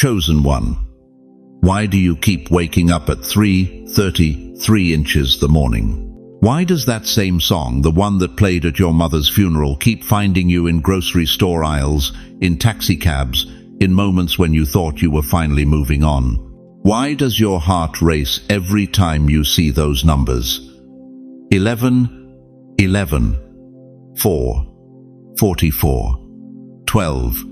chosen one. Why do you keep waking up at 3:33 inches the morning? Why does that same song, the one that played at your mother's funeral, keep finding you in grocery store aisles, in taxicabs, in moments when you thought you were finally moving on? Why does your heart race every time you see those numbers? 11, 11, 4, 44, 12,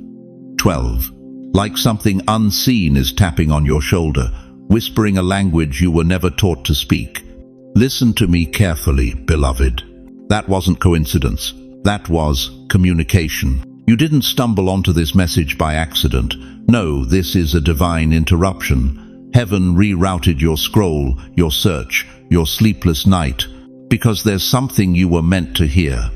12. Like something unseen is tapping on your shoulder, whispering a language you were never taught to speak. Listen to me carefully, beloved. That wasn't coincidence. That was communication. You didn't stumble onto this message by accident. No, this is a divine interruption. Heaven rerouted your scroll, your search, your sleepless night, because there's something you were meant to hear.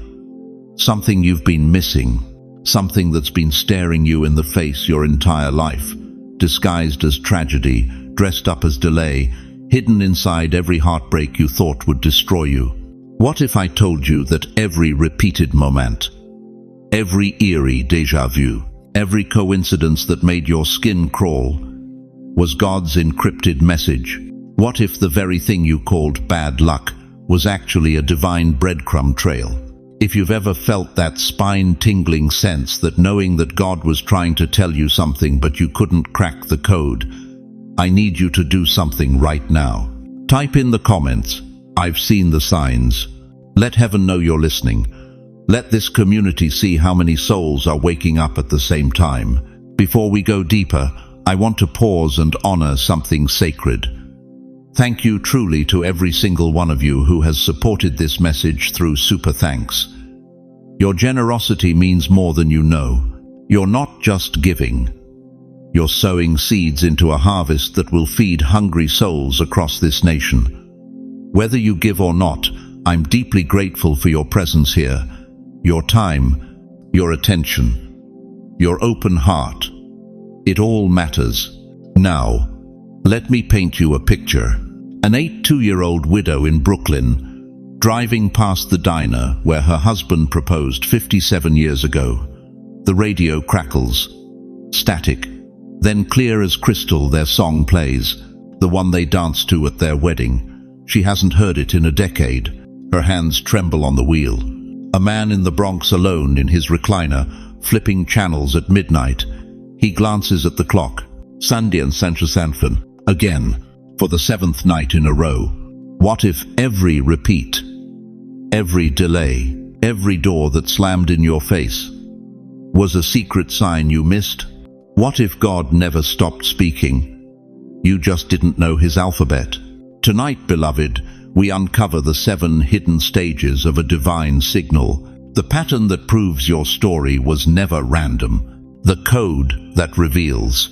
Something you've been missing. Something that's been staring you in the face your entire life, disguised as tragedy, dressed up as delay, hidden inside every heartbreak you thought would destroy you. What if I told you that every repeated moment, every eerie déjà vu, every coincidence that made your skin crawl, was God's encrypted message? What if the very thing you called bad luck was actually a divine breadcrumb trail? If you've ever felt that spine-tingling sense that knowing that God was trying to tell you something but you couldn't crack the code, I need you to do something right now. Type in the comments, "I've seen the signs." Let heaven know you're listening. Let this community see how many souls are waking up at the same time. Before we go deeper, I want to pause and honor something sacred. Thank you truly to every single one of you who has supported this message through super thanks. Your generosity means more than you know. You're not just giving. You're sowing seeds into a harvest that will feed hungry souls across this nation. Whether you give or not, I'm deeply grateful for your presence here, your time, your attention, your open heart. It all matters. Now, let me paint you a picture. An 82-year-old widow in Brooklyn, driving past the diner where her husband proposed 57 years ago. The radio crackles. Static. Then clear as crystal their song plays, the one they danced to at their wedding. She hasn't heard it in a decade. Her hands tremble on the wheel. A man in the Bronx alone in his recliner, flipping channels at midnight. He glances at the clock. Sunday and Central Sanfon. Again, for the 7th night in a row. What if every repeat, every delay, every door that slammed in your face was a secret sign you missed? What if God never stopped speaking? You just didn't know his alphabet. Tonight, beloved, we uncover the 7 hidden stages of a divine signal, the pattern that proves your story was never random, the code that reveals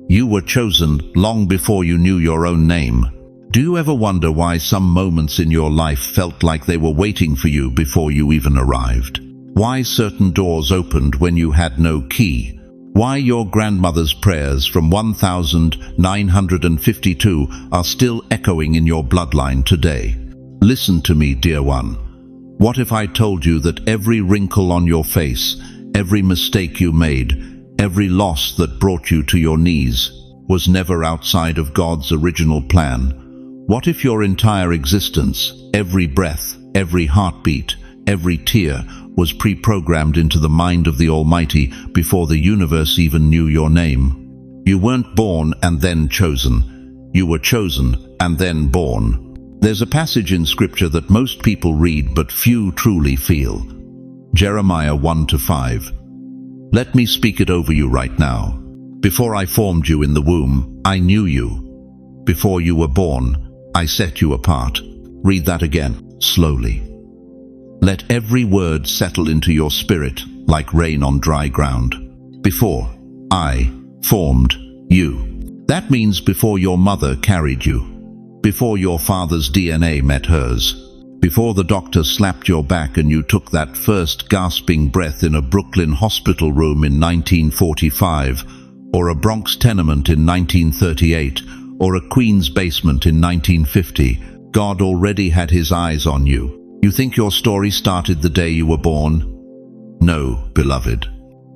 you were chosen long before you knew your own name. Do you ever wonder why some moments in your life felt like they were waiting for you before you even arrived? Why certain doors opened when you had no key? Why your grandmother's prayers from 1952 are still echoing in your bloodline today? Listen to me, dear one. What if I told you that every wrinkle on your face, every mistake you made, every loss that brought you to your knees was never outside of God's original plan? What if your entire existence, every breath, every heartbeat, every tear was pre-programmed into the mind of the Almighty before the universe even knew your name? You weren't born and then chosen. You were chosen and then born. There's a passage in Scripture that most people read but few truly feel. Jeremiah 1-5. Let me speak it over you right now. Before I formed you in the womb, I knew you. Before you were born, I set you apart. Read that again, slowly. Let every word settle into your spirit like rain on dry ground. Before I formed you. That means before your mother carried you. Before your father's DNA met hers. Before the doctor slapped your back and you took that first gasping breath in a Brooklyn hospital room in 1945, or a Bronx tenement in 1938, or a Queens basement in 1950, God already had his eyes on you. You think your story started the day you were born? No, beloved.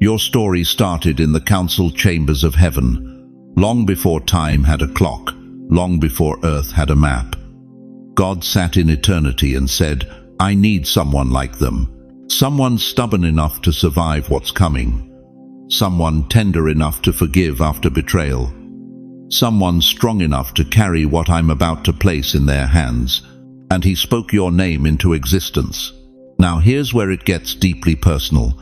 Your story started in the council chambers of heaven, long before time had a clock, long before earth had a map. God sat in eternity and said, I need someone like them, someone stubborn enough to survive what's coming, someone tender enough to forgive after betrayal, someone strong enough to carry what I'm about to place in their hands. And he spoke your name into existence. Now here's where it gets deeply personal.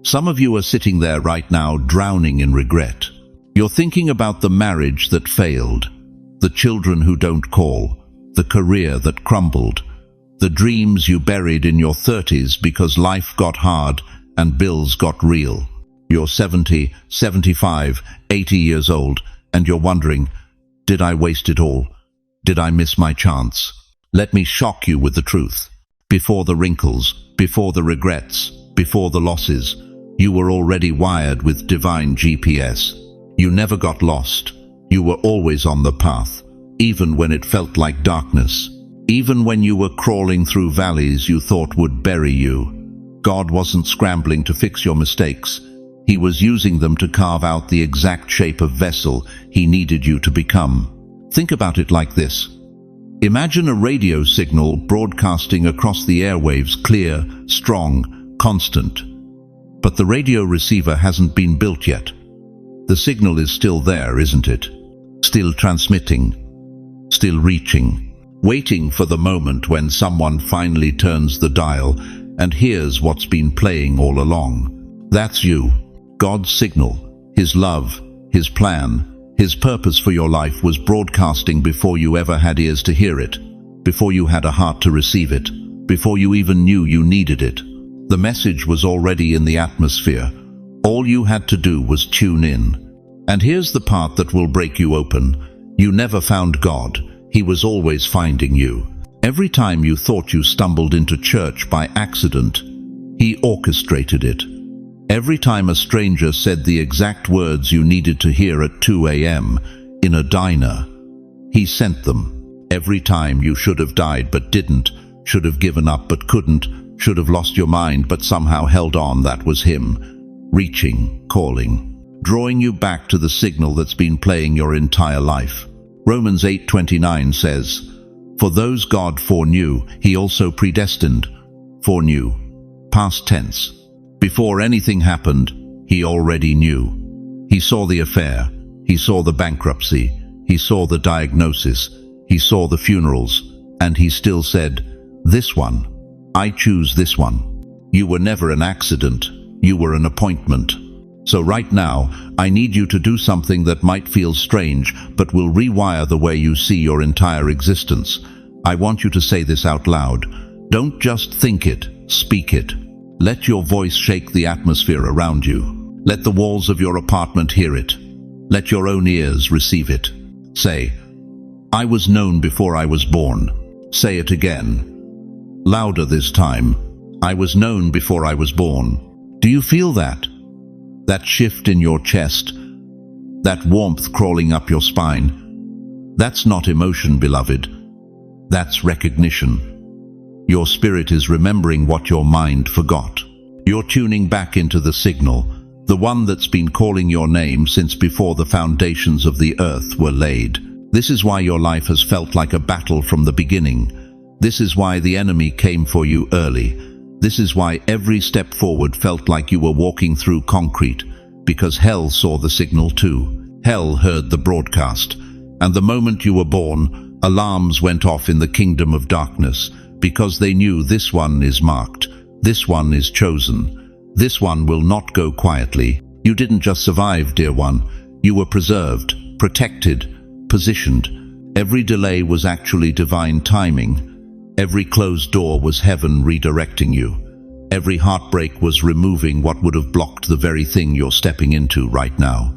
Some of you are sitting there right now drowning in regret. You're thinking about the marriage that failed, the children who don't call, the career that crumbled, the dreams you buried in your 30s because life got hard and bills got real. You're 70, 75, 80 years old, and you're wondering, did I waste it all? Did I miss my chance? Let me shock you with the truth. Before the wrinkles, before the regrets, before the losses, you were already wired with divine GPS. You never got lost. You were always on the path, even when it felt like darkness. Even when you were crawling through valleys you thought would bury you. God wasn't scrambling to fix your mistakes. He was using them to carve out the exact shape of vessel he needed you to become. Think about it like this. Imagine a radio signal broadcasting across the airwaves, clear, strong, constant. But the radio receiver hasn't been built yet. The signal is still there, isn't it? Still transmitting, still reaching, waiting for the moment when someone finally turns the dial and hears what's been playing all along. That's you. God's signal, His love, His plan, His purpose for your life was broadcasting before you ever had ears to hear it, before you had a heart to receive it, before you even knew you needed it. The message was already in the atmosphere. All you had to do was tune in. And here's the part that will break you open. You never found God. He was always finding you. Every time you thought you stumbled into church by accident, He orchestrated it. Every time a stranger said the exact words you needed to hear at 2 a.m. in a diner, He sent them. Every time you should have died but didn't, should have given up but couldn't, should have lost your mind but somehow held on, that was Him, reaching, calling, drawing you back to the signal that's been playing your entire life. Romans 8:29 says, For those God foreknew, He also predestined. Foreknew, past tense. Before anything happened, He already knew. He saw the affair. He saw the bankruptcy. He saw the diagnosis. He saw the funerals. And He still said, This one. I choose this one. You were never an accident. You were an appointment. So right now, I need you to do something that might feel strange, but will rewire the way you see your entire existence. I want you to say this out loud. Don't just think it, speak it. Let your voice shake the atmosphere around you. Let the walls of your apartment hear it. Let your own ears receive it. Say, I was known before I was born. Say it again. Louder this time. I was known before I was born. Do you feel that? That shift in your chest? That warmth crawling up your spine? That's not emotion, beloved. That's recognition. Your spirit is remembering what your mind forgot. You're tuning back into the signal, the one that's been calling your name since before the foundations of the earth were laid. This is why your life has felt like a battle from the beginning. This is why the enemy came for you early. This is why every step forward felt like you were walking through concrete, because hell saw the signal too. Hell heard the broadcast. And the moment you were born, alarms went off in the kingdom of darkness, because they knew this one is marked, this one is chosen, this one will not go quietly. You didn't just survive, dear one. You were preserved, protected, positioned. Every delay was actually divine timing. Every closed door was heaven redirecting you. Every heartbreak was removing what would have blocked the very thing you're stepping into right now.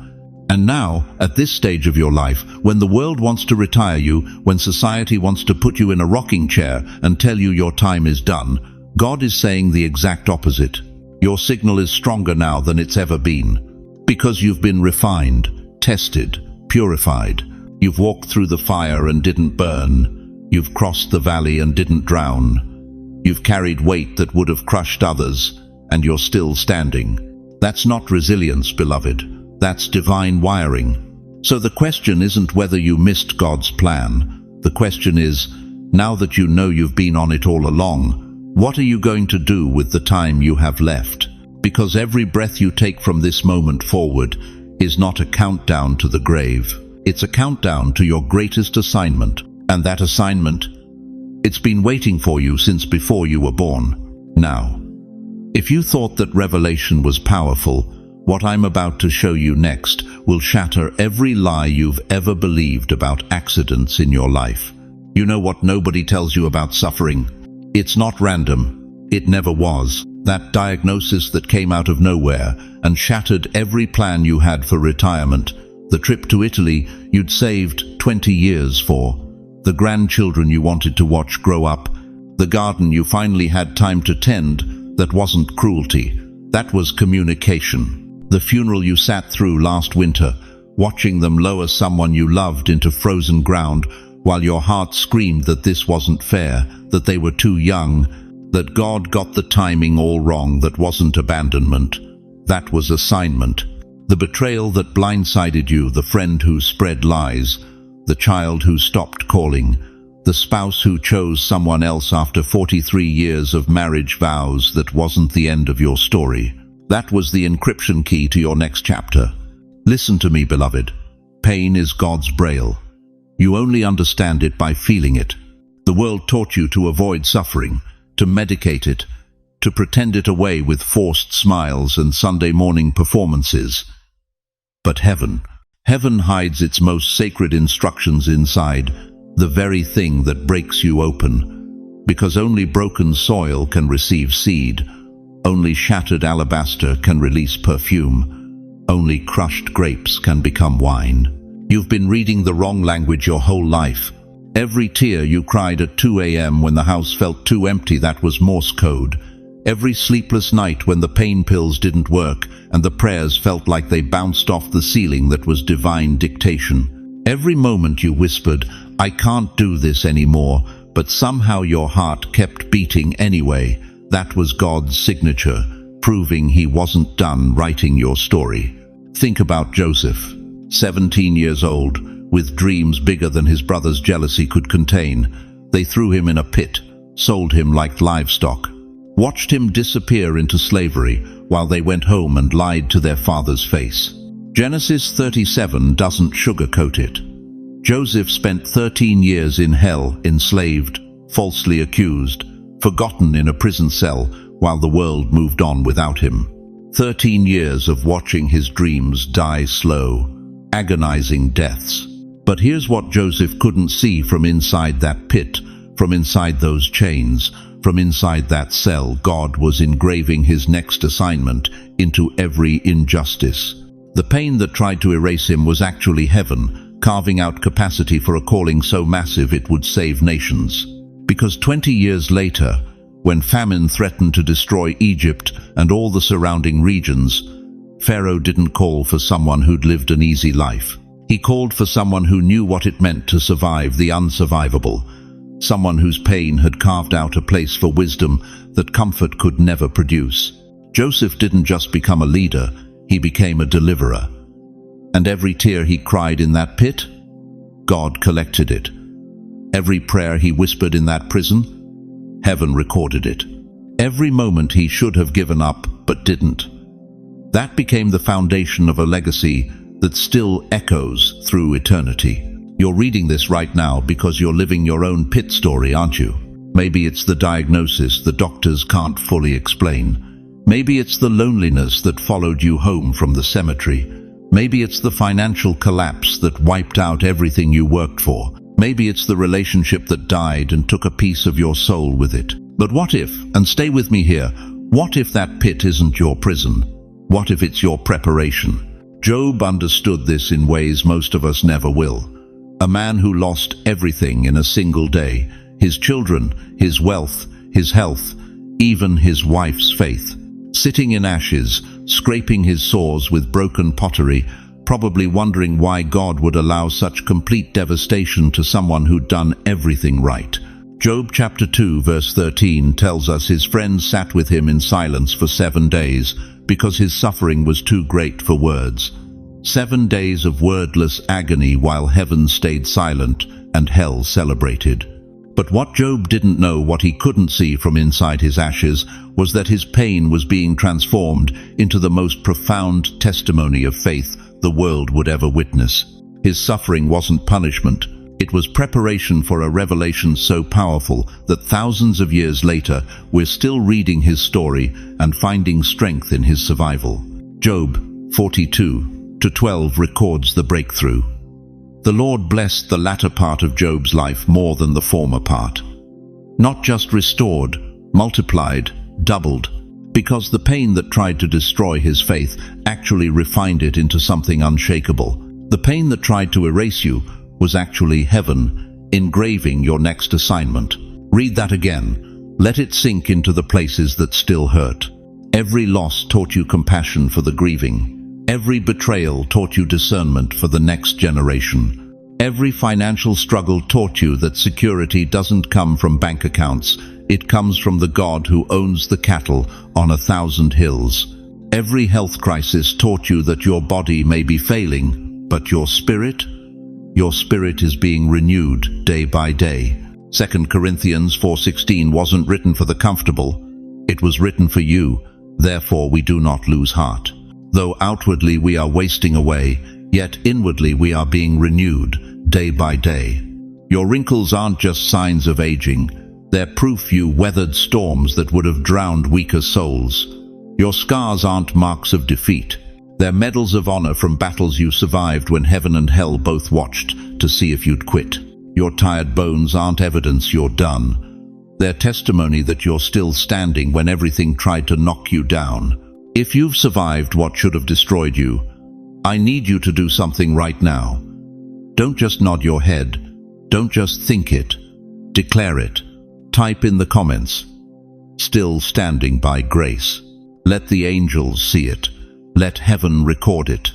And now, at this stage of your life, when the world wants to retire you, when society wants to put you in a rocking chair and tell you your time is done, God is saying the exact opposite. Your signal is stronger now than it's ever been. Because you've been refined, tested, purified. You've walked through the fire and didn't burn. You've crossed the valley and didn't drown. You've carried weight that would have crushed others, and you're still standing. That's not resilience, beloved. That's divine wiring. So the question isn't whether you missed God's plan. The question is, now that you know you've been on it all along, what are you going to do with the time you have left? Because every breath you take from this moment forward is not a countdown to the grave. It's a countdown to your greatest assignment. And that assignment, it's been waiting for you since before you were born. Now, if you thought that revelation was powerful, what I'm about to show you next will shatter every lie you've ever believed about accidents in your life. You know what nobody tells you about suffering? It's not random. It never was. That diagnosis that came out of nowhere and shattered every plan you had for retirement, the trip to Italy you'd saved 20 years for, the grandchildren you wanted to watch grow up, the garden you finally had time to tend that wasn't cruelty, that was communication. The funeral you sat through last winter, watching them lower someone you loved into frozen ground while your heart screamed that this wasn't fair, that they were too young, that God got the timing all wrong, that wasn't abandonment, that was assignment. The betrayal that blindsided you, the friend who spread lies, the child who stopped calling, the spouse who chose someone else after 43 years of marriage vows that wasn't the end of your story. That was the encryption key to your next chapter. Listen to me, beloved. Pain is God's braille. You only understand it by feeling it. The world taught you to avoid suffering, to medicate it, to pretend it away with forced smiles and Sunday morning performances. But heaven hides its most sacred instructions inside, the very thing that breaks you open. Because only broken soil can receive seed, only shattered alabaster can release perfume, only crushed grapes can become wine. You've been reading the wrong language your whole life. Every tear you cried at 2 a.m. when the house felt too empty, that was Morse code. Every sleepless night when the pain pills didn't work and the prayers felt like they bounced off the ceiling, that was divine dictation. Every moment you whispered, "I can't do this anymore," but somehow your heart kept beating anyway, that was God's signature, proving He wasn't done writing your story. Think about Joseph, 17 years old, with dreams bigger than his brother's jealousy could contain. They threw him in a pit, sold him like livestock, watched him disappear into slavery while they went home and lied to their father's face. Genesis 37 doesn't sugarcoat it. Joseph spent 13 years in hell, enslaved, falsely accused, forgotten in a prison cell while the world moved on without him. 13 years of watching his dreams die slow, agonizing deaths. But here's what Joseph couldn't see from inside that pit, from inside those chains, from inside that cell. God was engraving his next assignment into every injustice. The pain that tried to erase him was actually heaven, carving out capacity for a calling so massive it would save nations. Because 20 years later, when famine threatened to destroy Egypt and all the surrounding regions, Pharaoh didn't call for someone who'd lived an easy life. He called for someone who knew what it meant to survive the unsurvivable, someone whose pain had carved out a place for wisdom that comfort could never produce. Joseph didn't just become a leader, he became a deliverer. And every tear he cried in that pit, God collected it. Every prayer he whispered in that prison, heaven recorded it. Every moment he should have given up but didn't. That became the foundation of a legacy that still echoes through eternity. You're reading this right now because you're living your own pit story, aren't you? Maybe it's the diagnosis the doctors can't fully explain. Maybe it's the loneliness that followed you home from the cemetery. Maybe it's the financial collapse that wiped out everything you worked for. Maybe it's the relationship that died and took a piece of your soul with it. But what if, and stay with me here, what if that pit isn't your prison? What if it's your preparation? Job understood this in ways most of us never will. A man who lost everything in a single day, his children, his wealth, his health, even his wife's faith. Sitting in ashes, scraping his sores with broken pottery, probably wondering why God would allow such complete devastation to someone who'd done everything right. Job chapter 2 verse 13 tells us his friends sat with him in silence for 7 days, because his suffering was too great for words. 7 days of wordless agony while heaven stayed silent and hell celebrated. But what Job didn't know, what he couldn't see from inside his ashes, was that his pain was being transformed into the most profound testimony of faith the world would ever witness. His suffering wasn't punishment. It was preparation for a revelation so powerful that thousands of years later, we're still reading his story and finding strength in his survival. Job 42:12 records the breakthrough. The Lord blessed the latter part of Job's life more than the former part. Not just restored, multiplied, doubled, because the pain that tried to destroy his faith actually refined it into something unshakable. The pain that tried to erase you was actually heaven engraving your next assignment. Read that again. Let it sink into the places that still hurt. Every loss taught you compassion for the grieving. Every betrayal taught you discernment for the next generation. Every financial struggle taught you that security doesn't come from bank accounts. It comes from the God who owns the cattle on 1,000 hills. Every health crisis taught you that your body may be failing, but your spirit is being renewed day by day. 2 Corinthians 4:16 wasn't written for the comfortable. It was written for you. Therefore we do not lose heart. Though outwardly we are wasting away, yet inwardly we are being renewed day by day. Your wrinkles aren't just signs of aging. They're proof you weathered storms that would have drowned weaker souls. Your scars aren't marks of defeat. They're medals of honor from battles you survived when heaven and hell both watched to see if you'd quit. Your tired bones aren't evidence you're done. They're testimony that you're still standing when everything tried to knock you down. If you've survived what should have destroyed you, I need you to do something right now. Don't just nod your head. Don't just think it. Declare it. Type in the comments, "Still standing by grace." Let the angels see it. Let heaven record it.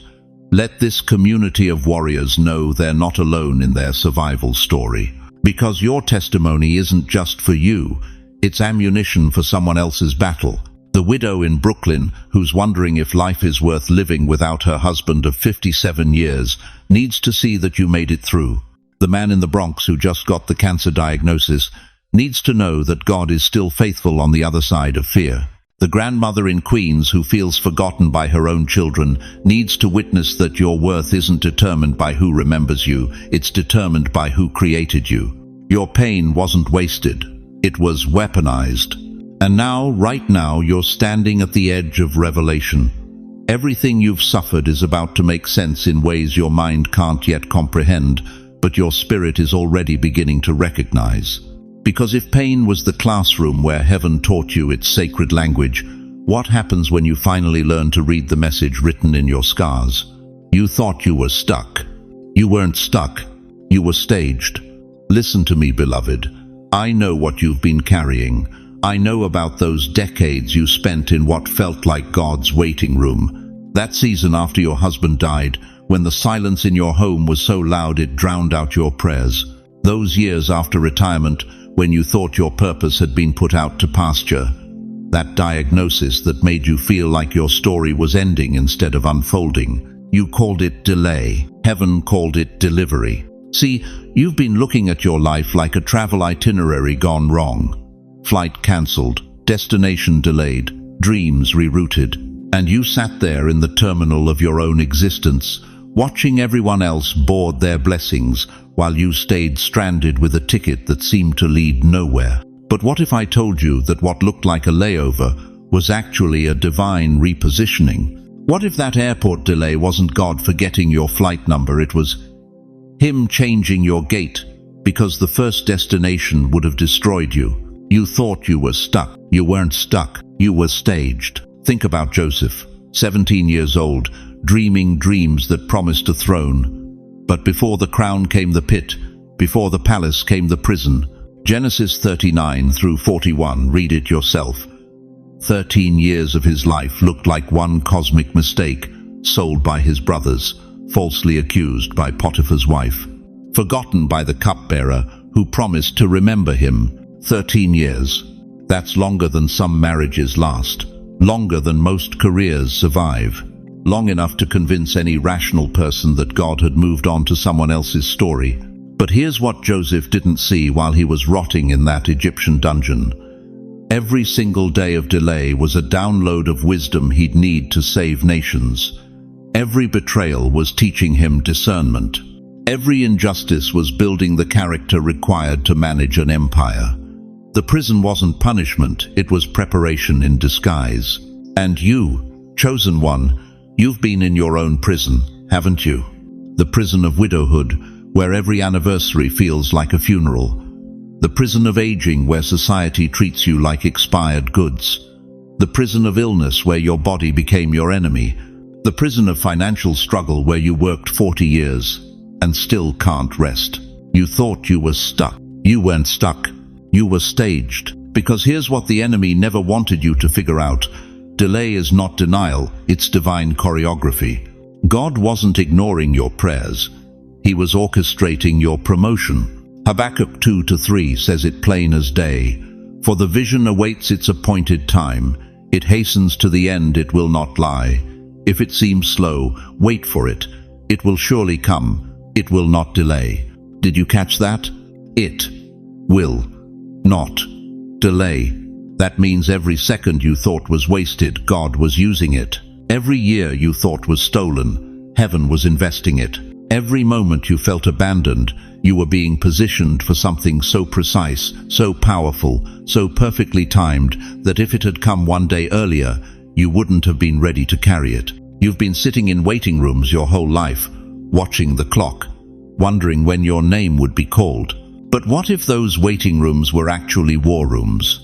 Let this community of warriors know they're not alone in their survival story. Because your testimony isn't just for you, it's ammunition for someone else's battle. The widow in Brooklyn, who's wondering if life is worth living without her husband of 57 years, needs to see that you made it through. The man in the Bronx who just got the cancer diagnosis needs to know that God is still faithful on the other side of fear. The grandmother in Queens who feels forgotten by her own children needs to witness that your worth isn't determined by who remembers you, it's determined by who created you. Your pain wasn't wasted, it was weaponized. And now, right now, you're standing at the edge of revelation. Everything you've suffered is about to make sense in ways your mind can't yet comprehend, but your spirit is already beginning to recognize. Because if pain was the classroom where heaven taught you its sacred language, what happens when you finally learn to read the message written in your scars? You thought you were stuck. You weren't stuck. You were staged. Listen to me, beloved. I know what you've been carrying. I know about those decades you spent in what felt like God's waiting room. That season after your husband died, when the silence in your home was so loud it drowned out your prayers. Those years after retirement, when you thought your purpose had been put out to pasture. That diagnosis that made you feel like your story was ending instead of unfolding. You called it delay. Heaven called it delivery. See, you've been looking at your life like a travel itinerary gone wrong. Flight cancelled, destination delayed, dreams rerouted, and you sat there in the terminal of your own existence, watching everyone else board their blessings while you stayed stranded with a ticket that seemed to lead nowhere. But what if I told you that what looked like a layover was actually a divine repositioning? What if that airport delay wasn't God forgetting your flight number, it was Him changing your gate, because the first destination would have destroyed you. You thought you were stuck. You weren't stuck. You were staged. Think about Joseph, 17 years old, dreaming dreams that promised a throne. But before the crown came the pit, before the palace came the prison. Genesis 39-41, read it yourself. 13 years of his life looked like one cosmic mistake, sold by his brothers, falsely accused by Potiphar's wife, forgotten by the cupbearer who promised to remember him. 13 years. That's longer than some marriages last. longer than most careers survive, long enough to convince any rational person that God had moved on to someone else's story. But here's what Joseph didn't see while he was rotting in that Egyptian dungeon. Every single day of delay was a download of wisdom he'd need to save nations. Every betrayal was teaching him discernment. Every injustice was building the character required to manage an empire. The prison wasn't punishment, it was preparation in disguise. And you, chosen one, you've been in your own prison, haven't you? The prison of widowhood, where every anniversary feels like a funeral. The prison of aging, where society treats you like expired goods. The prison of illness, where your body became your enemy. The prison of financial struggle, where you worked 40 years and still can't rest. You thought you were stuck. You weren't stuck. You were staged. Because here's what the enemy never wanted you to figure out. Delay is not denial, it's divine choreography. God wasn't ignoring your prayers. He was orchestrating your promotion. Habakkuk 2-3 says it plain as day. For the vision awaits its appointed time. It hastens to the end, it will not lie. If it seems slow, wait for it. It will surely come. It will not delay. Did you catch that? It will not delay. That means every second you thought was wasted, God was using it. Every year you thought was stolen, heaven was investing it. Every moment you felt abandoned, you were being positioned for something so precise, so powerful, so perfectly timed that if it had come one day earlier, you wouldn't have been ready to carry it. You've been sitting in waiting rooms your whole life, watching the clock, wondering when your name would be called. But what if those waiting rooms were actually war rooms?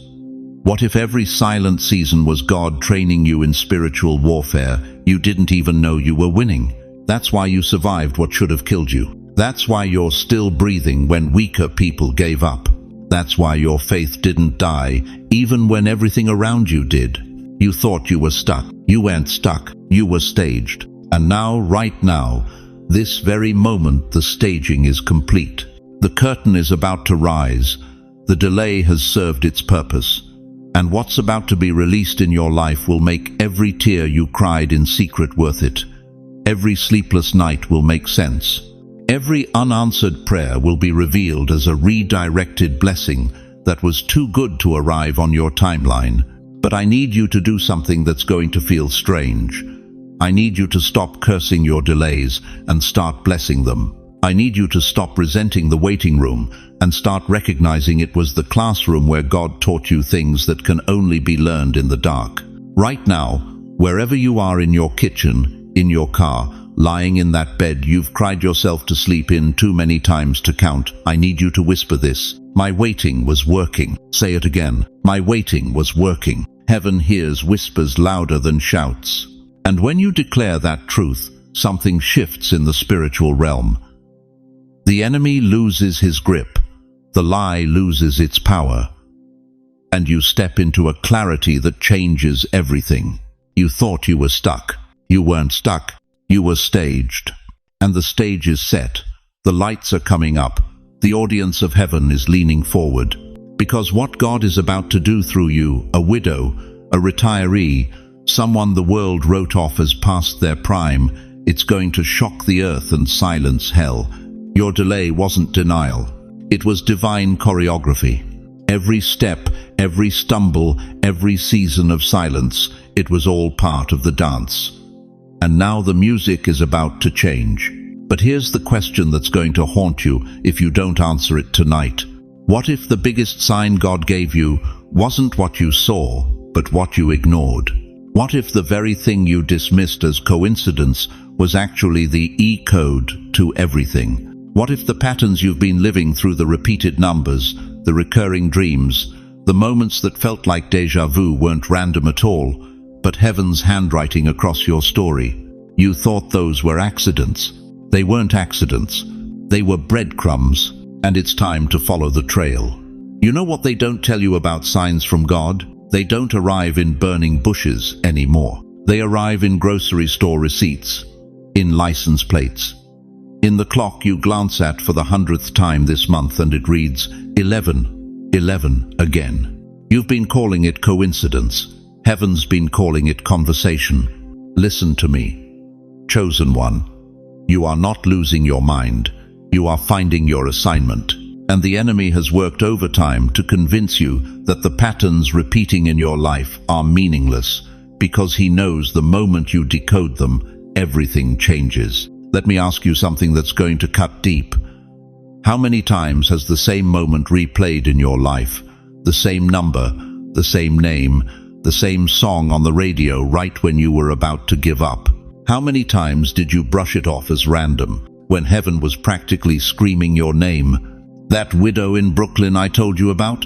What if every silent season was God training you in spiritual warfare you didn't even know you were winning? That's why you survived what should have killed you. That's why you're still breathing when weaker people gave up. That's why your faith didn't die, even when everything around you did. You thought you were stuck. You weren't stuck. You were staged. And now, right now, this very moment, the staging is complete. The curtain is about to rise. The delay has served its purpose. And what's about to be released in your life will make every tear you cried in secret worth it. Every sleepless night will make sense. Every unanswered prayer will be revealed as a redirected blessing that was too good to arrive on your timeline. But I need you to do something that's going to feel strange. I need you to stop cursing your delays and start blessing them. I need you to stop resenting the waiting room and start recognizing it was the classroom where God taught you things that can only be learned in the dark. Right now, wherever you are, in your kitchen, in your car, lying in that bed you've cried yourself to sleep in too many times to count, I need you to whisper this. My waiting was working. Say it again. My waiting was working. Heaven hears whispers louder than shouts. And when you declare that truth, something shifts in the spiritual realm. The enemy loses his grip. The lie loses its power. And you step into a clarity that changes everything. You thought you were stuck. You weren't stuck. You were staged. And the stage is set. The lights are coming up. The audience of heaven is leaning forward. Because what God is about to do through you, a widow, a retiree, someone the world wrote off as past their prime, it's going to shock the earth and silence hell. Your delay wasn't denial. It was divine choreography. Every step, every stumble, every season of silence, it was all part of the dance. And now the music is about to change. But here's the question that's going to haunt you if you don't answer it tonight. What if the biggest sign God gave you wasn't what you saw, but what you ignored? What if the very thing you dismissed as coincidence was actually the E-code to everything? What if the patterns you've been living through, the repeated numbers, the recurring dreams, the moments that felt like déjà vu weren't random at all, but heaven's handwriting across your story? You thought those were accidents. They weren't accidents. They were breadcrumbs, and it's time to follow the trail. You know what they don't tell you about signs from God? They don't arrive in burning bushes anymore. They arrive in grocery store receipts, in license plates, in the clock you glance at for the 100th time this month, and it reads 11, 11 again. You've been calling it coincidence, Heaven's been calling it conversation. Listen to me. Chosen one, you are not losing your mind. You are finding your assignment. And the enemy has worked overtime to convince you that the patterns repeating in your life are meaningless, because he knows the moment you decode them, everything changes. Let me ask you something that's going to cut deep. How many times has the same moment replayed in your life? The same number, the same name, the same song on the radio right when you were about to give up? How many times did you brush it off as random, when heaven was practically screaming your name? That widow in Brooklyn I told you about?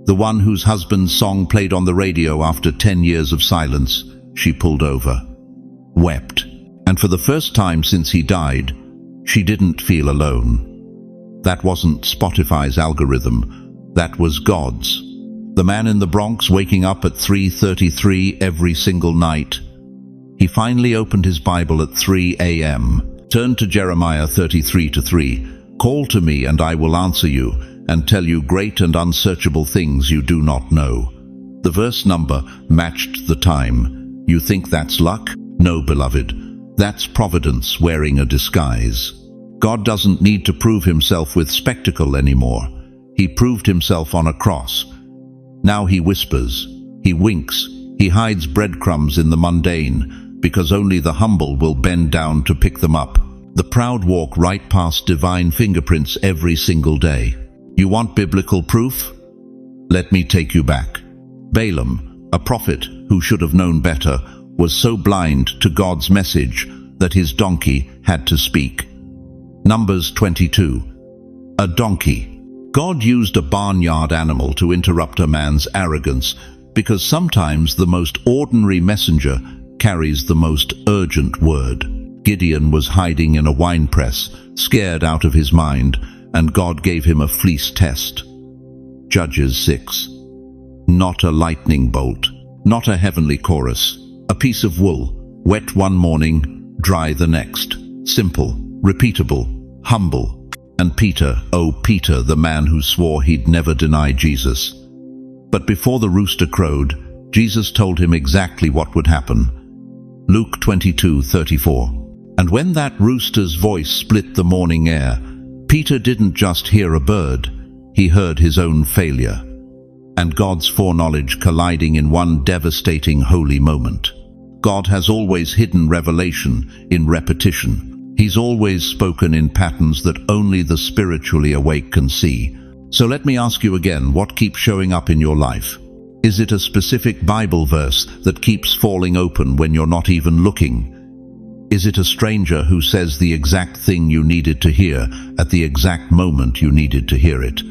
The one whose husband's song played on the radio after 10 years of silence. She pulled over, wept, and for the first time since he died, she didn't feel alone. That wasn't Spotify's algorithm, that was God's. The man in the Bronx waking up at 3:33 every single night. He finally opened his Bible at 3 a.m., turned to Jeremiah 33:3, "Call to me and I will answer you, and tell you great and unsearchable things you do not know." The verse number matched the time. You think that's luck? No, beloved. That's providence wearing a disguise. God doesn't need to prove himself with spectacle anymore. He proved himself on a cross. Now he whispers, he winks, he hides breadcrumbs in the mundane, because only the humble will bend down to pick them up. The proud walk right past divine fingerprints every single day. You want biblical proof? Let me take you back. Balaam, a prophet who should have known better, was so blind to God's message that his donkey had to speak. Numbers 22. A donkey. God used a barnyard animal to interrupt a man's arrogance, because sometimes the most ordinary messenger carries the most urgent word. Gideon was hiding in a winepress, scared out of his mind, and God gave him a fleece test. Judges 6. Not a lightning bolt, not a heavenly chorus, a piece of wool, wet one morning, dry the next. Simple, repeatable, humble. And Peter, oh Peter, the man who swore he'd never deny Jesus. But before the rooster crowed, Jesus told him exactly what would happen. Luke 22:34. And when that rooster's voice split the morning air, Peter didn't just hear a bird, he heard his own failure, and God's foreknowledge colliding in one devastating holy moment. God has always hidden revelation in repetition. He's always spoken in patterns that only the spiritually awake can see. So let me ask you again, what keeps showing up in your life? Is it a specific Bible verse that keeps falling open when you're not even looking? Is it a stranger who says the exact thing you needed to hear at the exact moment you needed to hear it?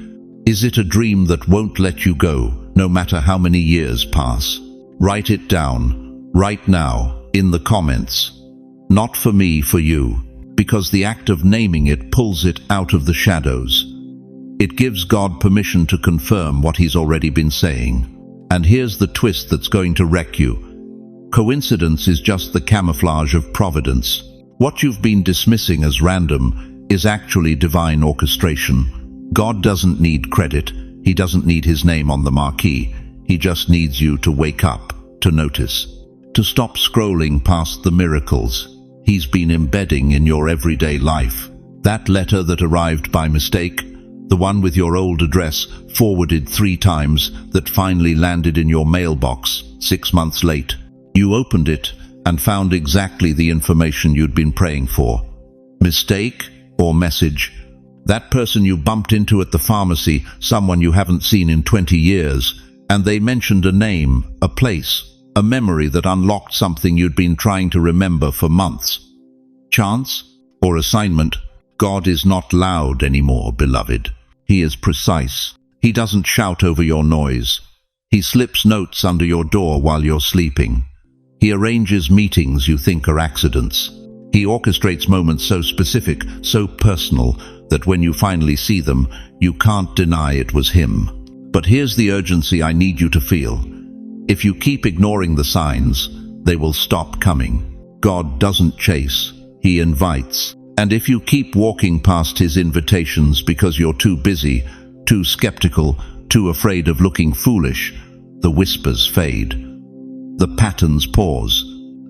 Is it a dream that won't let you go, no matter how many years pass? Write it down, right now, in the comments. Not for me, for you, because the act of naming it pulls it out of the shadows. It gives God permission to confirm what he's already been saying. And here's the twist that's going to wreck you. Coincidence is just the camouflage of providence. What you've been dismissing as random is actually divine orchestration. God doesn't need credit. He doesn't need his name on the marquee. He just needs you to wake up, to notice, to stop scrolling past the miracles he's been embedding in your everyday life. That letter that arrived by mistake, the one with your old address forwarded 3 times that finally landed in your mailbox 6 months late. You opened it and found exactly the information you'd been praying for. Mistake or message? That person you bumped into at the pharmacy, someone you haven't seen in 20 years, and they mentioned a name, a place, a memory that unlocked something you'd been trying to remember for months. Chance or assignment? God is not loud anymore, beloved. He is precise. He doesn't shout over your noise. He slips notes under your door while you're sleeping. He arranges meetings you think are accidents. He orchestrates moments so specific, so personal, that when you finally see them, you can't deny it was him. But here's the urgency I need you to feel. If you keep ignoring the signs, they will stop coming. God doesn't chase, he invites. And if you keep walking past his invitations because you're too busy, too skeptical, too afraid of looking foolish, the whispers fade. The patterns pause,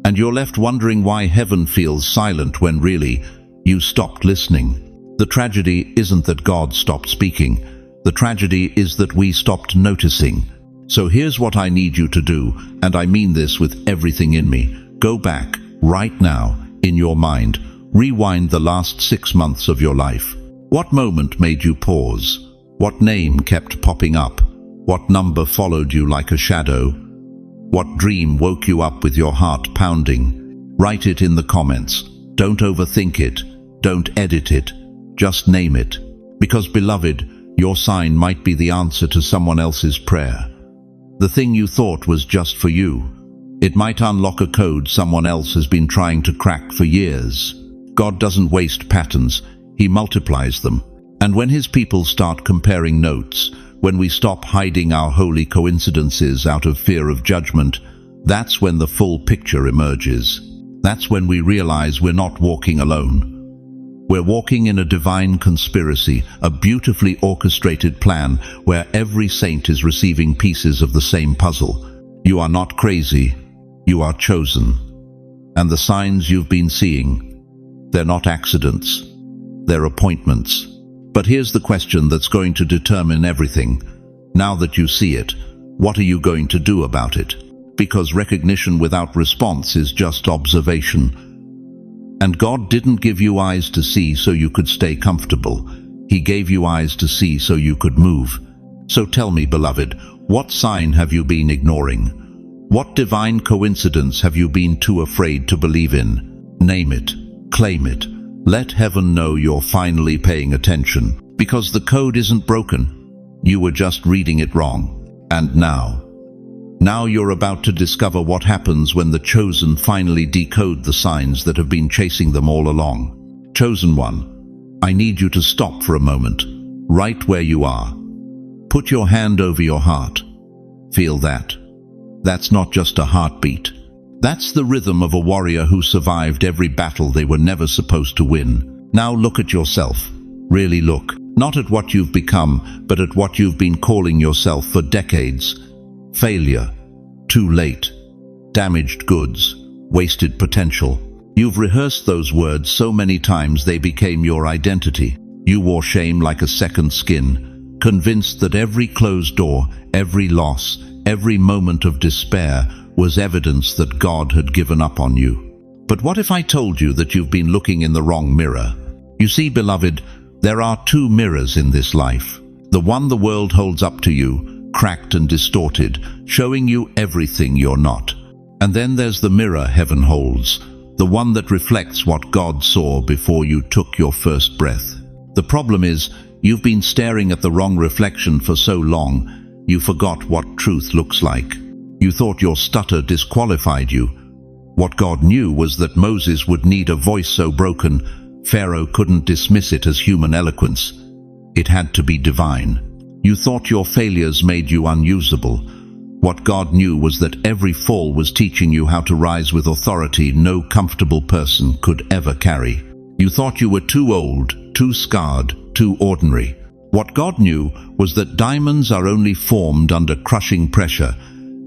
and you're left wondering why heaven feels silent when really you stopped listening. The tragedy isn't that God stopped speaking. The tragedy is that we stopped noticing. So here's what I need you to do, and I mean this with everything in me. Go back, right now, in your mind. Rewind the last 6 months of your life. What moment made you pause? What name kept popping up? What number followed you like a shadow? What dream woke you up with your heart pounding? Write it in the comments. Don't overthink it. Don't edit it. Just name it. Because, beloved, your sign might be the answer to someone else's prayer. The thing you thought was just for you. It might unlock a code someone else has been trying to crack for years. God doesn't waste patterns. He multiplies them. And when his people start comparing notes, when we stop hiding our holy coincidences out of fear of judgment, that's when the full picture emerges. That's when we realize we're not walking alone. We're walking in a divine conspiracy, a beautifully orchestrated plan where every saint is receiving pieces of the same puzzle. You are not crazy. You are chosen. And the signs you've been seeing, they're not accidents. They're appointments. But here's the question that's going to determine everything. Now that you see it, what are you going to do about it? Because recognition without response is just observation. And God didn't give you eyes to see so you could stay comfortable. He gave you eyes to see so you could move. So tell me, beloved, what sign have you been ignoring? What divine coincidence have you been too afraid to believe in? Name it. Claim it. Let heaven know you're finally paying attention. Because the code isn't broken. You were just reading it wrong. And now you're about to discover what happens when the chosen finally decode the signs that have been chasing them all along. Chosen one, I need you to stop for a moment, right where you are. Put your hand over your heart. Feel that. That's not just a heartbeat. That's the rhythm of a warrior who survived every battle they were never supposed to win. Now look at yourself. Really look. Not at what you've become, but at what you've been calling yourself for decades. Failure, too late, damaged goods, wasted potential. You've rehearsed those words so many times they became your identity. You wore shame like a second skin, convinced that every closed door, every loss, every moment of despair was evidence that God had given up on you. But what if I told you that you've been looking in the wrong mirror? You see, beloved, there are 2 mirrors in this life. The one the world holds up to you, cracked and distorted, showing you everything you're not. And then there's the mirror heaven holds, the one that reflects what God saw before you took your first breath. The problem is, you've been staring at the wrong reflection for so long, you forgot what truth looks like. You thought your stutter disqualified you. What God knew was that Moses would need a voice so broken, Pharaoh couldn't dismiss it as human eloquence. It had to be divine. You thought your failures made you unusable. What God knew was that every fall was teaching you how to rise with authority no comfortable person could ever carry. You thought you were too old, too scarred, too ordinary. What God knew was that diamonds are only formed under crushing pressure,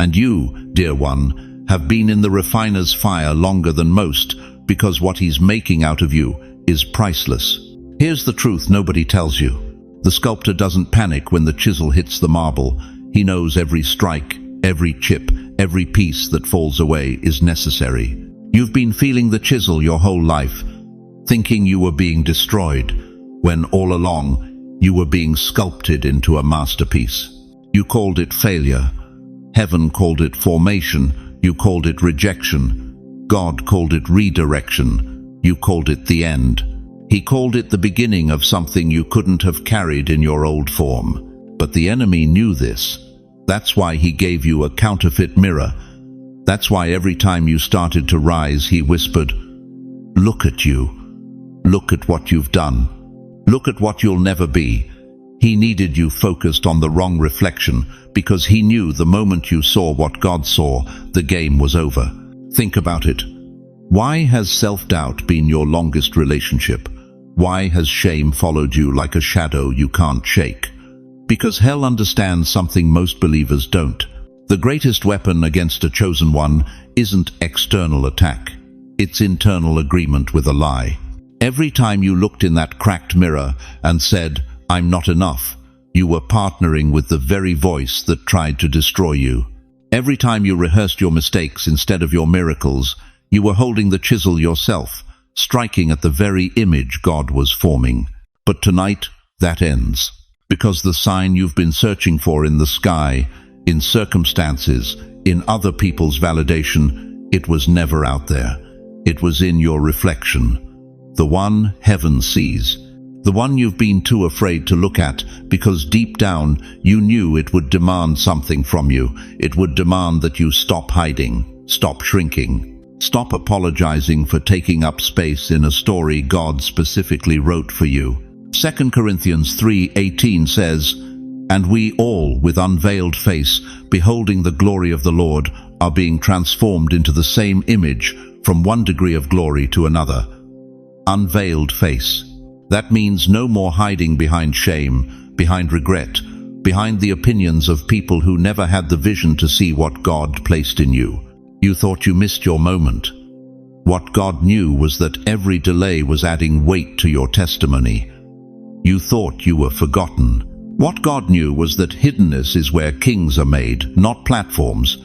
and you, dear one, have been in the refiner's fire longer than most, because what he's making out of you is priceless. Here's the truth nobody tells you. The sculptor doesn't panic when the chisel hits the marble. He knows every strike, every chip, every piece that falls away is necessary. You've been feeling the chisel your whole life, thinking you were being destroyed, when all along you were being sculpted into a masterpiece. You called it failure. Heaven called it formation. You called it rejection. God called it redirection. You called it the end. He called it the beginning of something you couldn't have carried in your old form. But the enemy knew this. That's why he gave you a counterfeit mirror. That's why every time you started to rise, he whispered, "Look at you. Look at what you've done. Look at what you'll never be." He needed you focused on the wrong reflection because he knew the moment you saw what God saw, the game was over. Think about it. Why has self-doubt been your longest relationship? Why has shame followed you like a shadow you can't shake? Because hell understands something most believers don't. The greatest weapon against a chosen one isn't external attack. It's internal agreement with a lie. Every time you looked in that cracked mirror and said, "I'm not enough," you were partnering with the very voice that tried to destroy you. Every time you rehearsed your mistakes instead of your miracles, you were holding the chisel yourself, striking at the very image God was forming. But tonight, that ends. Because the sign you've been searching for in the sky, in circumstances, in other people's validation, it was never out there. It was in your reflection. The one heaven sees. The one you've been too afraid to look at because deep down you knew it would demand something from you. It would demand that you stop hiding, stop shrinking, stop apologizing for taking up space in a story God specifically wrote for you. 2 Corinthians 3:18 says, "And we all, with unveiled face, beholding the glory of the Lord, are being transformed into the same image from one degree of glory to another." Unveiled face. That means no more hiding behind shame, behind regret, behind the opinions of people who never had the vision to see what God placed in you. You thought you missed your moment. What God knew was that every delay was adding weight to your testimony. You thought you were forgotten. What God knew was that hiddenness is where kings are made, not platforms.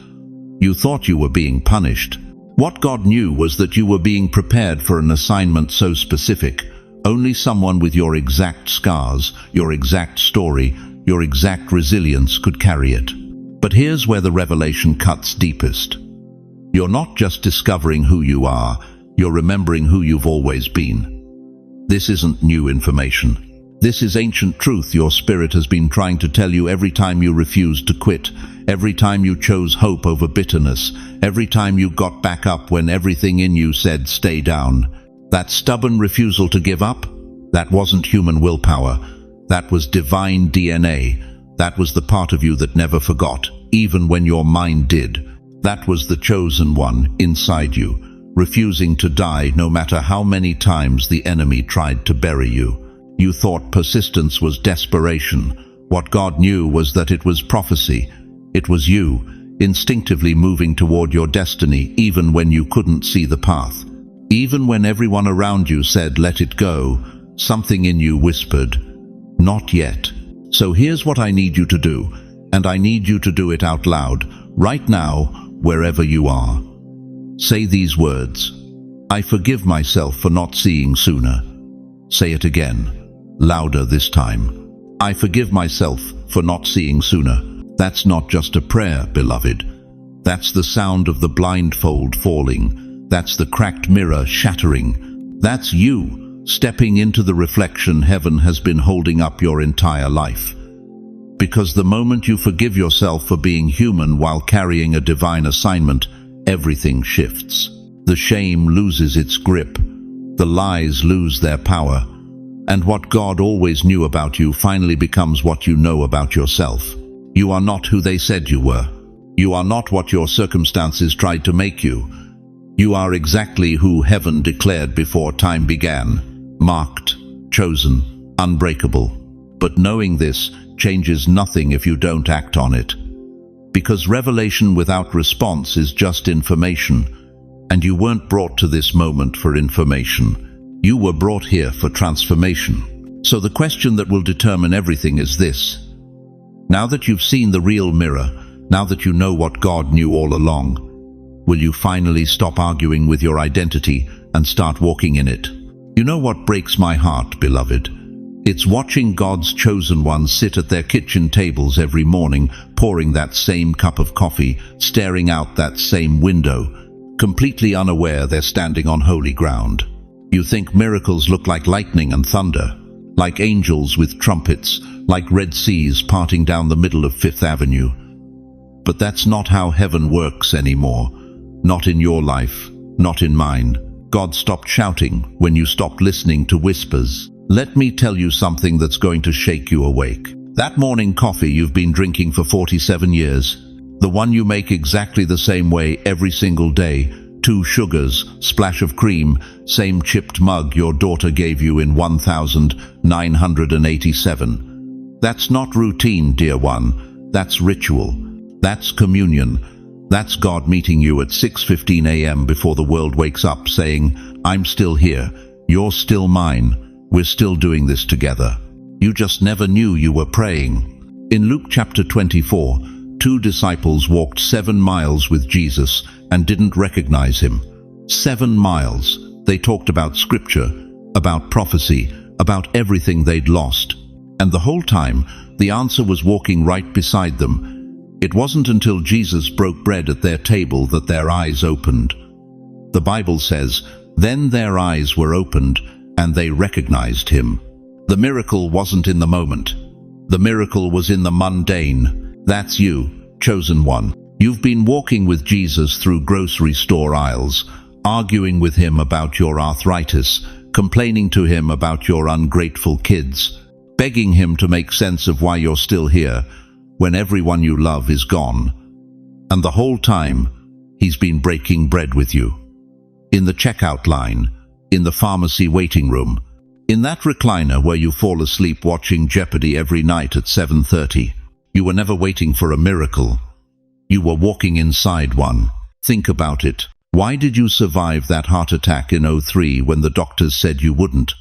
You thought you were being punished. What God knew was that you were being prepared for an assignment so specific. Only someone with your exact scars, your exact story, your exact resilience could carry it. But here's where the revelation cuts deepest. You're not just discovering who you are, you're remembering who you've always been. This isn't new information. This is ancient truth your spirit has been trying to tell you every time you refused to quit, every time you chose hope over bitterness, every time you got back up when everything in you said stay down. That stubborn refusal to give up, that wasn't human willpower. That was divine DNA. That was the part of you that never forgot, even when your mind did. That was the chosen one inside you, refusing to die no matter how many times the enemy tried to bury you. You thought persistence was desperation. What God knew was that it was prophecy. It was you, instinctively moving toward your destiny even when you couldn't see the path. Even when everyone around you said, "Let it go," something in you whispered, "Not yet." So here's what I need you to do, and I need you to do it out loud, right now, wherever you are. Say these words: "I forgive myself for not seeing sooner." Say it again, louder this time. "I forgive myself for not seeing sooner." That's not just a prayer, beloved. That's the sound of the blindfold falling. That's the cracked mirror shattering. That's you stepping into the reflection heaven has been holding up your entire life. Because the moment you forgive yourself for being human while carrying a divine assignment, everything shifts. The shame loses its grip. The lies lose their power. And what God always knew about you finally becomes what you know about yourself. You are not who they said you were. You are not what your circumstances tried to make you. You are exactly who heaven declared before time began. Marked, chosen, unbreakable. But knowing this changes nothing if you don't act on it. Because revelation without response is just information. And you weren't brought to this moment for information. You were brought here for transformation. So the question that will determine everything is this. Now that you've seen the real mirror, now that you know what God knew all along, will you finally stop arguing with your identity and start walking in it? You know what breaks my heart, beloved? It's watching God's chosen ones sit at their kitchen tables every morning, pouring that same cup of coffee, staring out that same window, completely unaware they're standing on holy ground. You think miracles look like lightning and thunder, like angels with trumpets, like Red Seas parting down the middle of Fifth Avenue. But that's not how heaven works anymore. Not in your life, not in mine. God stopped shouting when you stopped listening to whispers. Let me tell you something that's going to shake you awake. That morning coffee you've been drinking for 47 years, the one you make exactly the same way every single day, 2 sugars, splash of cream, same chipped mug your daughter gave you in 1987. That's not routine, dear one. That's ritual. That's communion. That's God meeting you at 6:15 a.m. before the world wakes up, saying, I'm still here, you're still mine, we're still doing this together. You just never knew you were praying. In Luke chapter 24, 2 disciples walked 7 miles with Jesus and didn't recognize him. 7 miles. They talked about scripture, about prophecy, about everything they'd lost. And the whole time, the answer was walking right beside them. It wasn't until Jesus broke bread at their table that their eyes opened. The Bible says, then their eyes were opened and they recognized him. The miracle wasn't in the moment. The miracle was in the mundane. That's you, chosen one. You've been walking with Jesus through grocery store aisles, arguing with him about your arthritis, complaining to him about your ungrateful kids, begging him to make sense of why you're still here when everyone you love is gone. And the whole time, he's been breaking bread with you. In the checkout line, in the pharmacy waiting room, in that recliner where you fall asleep watching Jeopardy every night at 7:30. You were never waiting for a miracle. You were walking inside one. Think about it. Why did you survive that heart attack in '03 when the doctors said you wouldn't?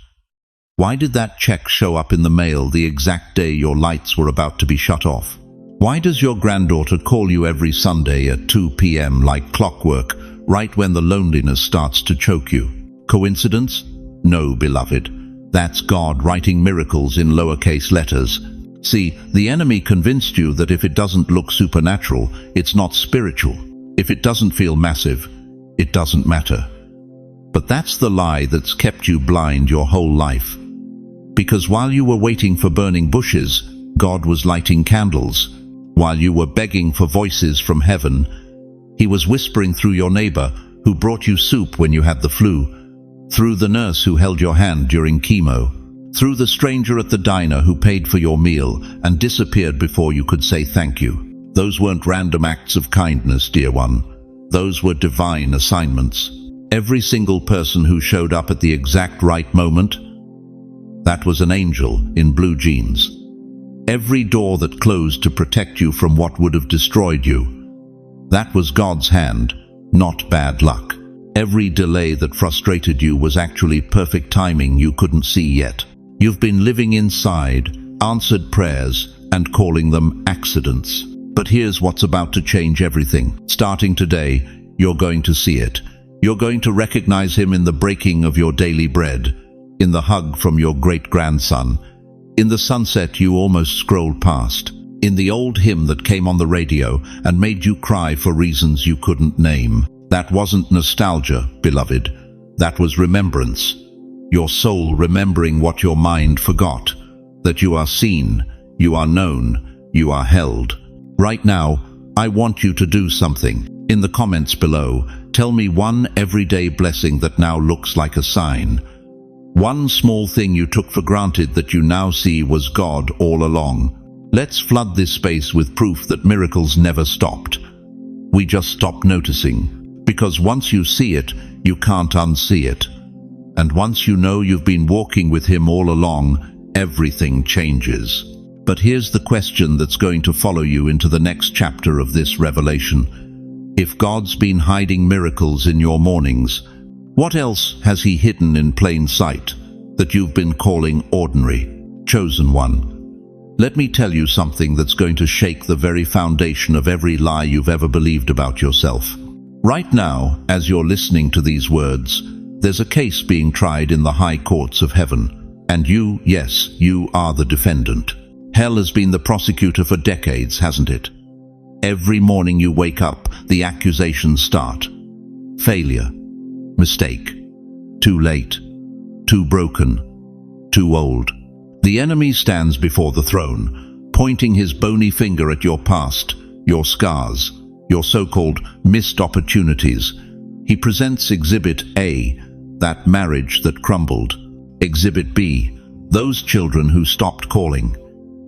Why did that check show up in the mail the exact day your lights were about to be shut off? Why does your granddaughter call you every Sunday at 2 p.m. like clockwork, right when the loneliness starts to choke you? Coincidence? No, beloved. That's God writing miracles in lowercase letters. See, the enemy convinced you that if it doesn't look supernatural, it's not spiritual. If it doesn't feel massive, it doesn't matter. But that's the lie that's kept you blind your whole life. Because while you were waiting for burning bushes, God was lighting candles. While you were begging for voices from heaven, he was whispering through your neighbor who brought you soup when you had the flu, through the nurse who held your hand during chemo, through the stranger at the diner who paid for your meal and disappeared before you could say thank you. Those weren't random acts of kindness, dear one. Those were divine assignments. Every single person who showed up at the exact right moment, that was an angel in blue jeans. Every door that closed to protect you from what would have destroyed you, that was God's hand, not bad luck. Every delay that frustrated you was actually perfect timing you couldn't see yet. You've been living inside, answered prayers, and calling them accidents. But here's what's about to change everything. Starting today, you're going to see it. You're going to recognize him in the breaking of your daily bread, in the hug from your great-grandson, in the sunset you almost scrolled past, in the old hymn that came on the radio and made you cry for reasons you couldn't name. That wasn't nostalgia, beloved. That was remembrance. Your soul remembering what your mind forgot. That you are seen, you are known, you are held. Right now, I want you to do something. In the comments below, tell me one everyday blessing that now looks like a sign. One small thing you took for granted that you now see was God all along. Let's flood this space with proof that miracles never stopped. We just stopped noticing. Because once you see it, you can't unsee it. And once you know you've been walking with him all along, everything changes. But here's the question that's going to follow you into the next chapter of this revelation. If God's been hiding miracles in your mornings, what else has he hidden in plain sight that you've been calling ordinary, chosen one? Let me tell you something that's going to shake the very foundation of every lie you've ever believed about yourself. Right now, as you're listening to these words, there's a case being tried in the high courts of heaven. And you, yes, you are the defendant. Hell has been the prosecutor for decades, hasn't it? Every morning you wake up, the accusations start. Failure. Mistake. Too late. Too broken. Too old. The enemy stands before the throne, pointing his bony finger at your past, your scars, your so-called missed opportunities. He presents Exhibit A, that marriage that crumbled. Exhibit B, those children who stopped calling.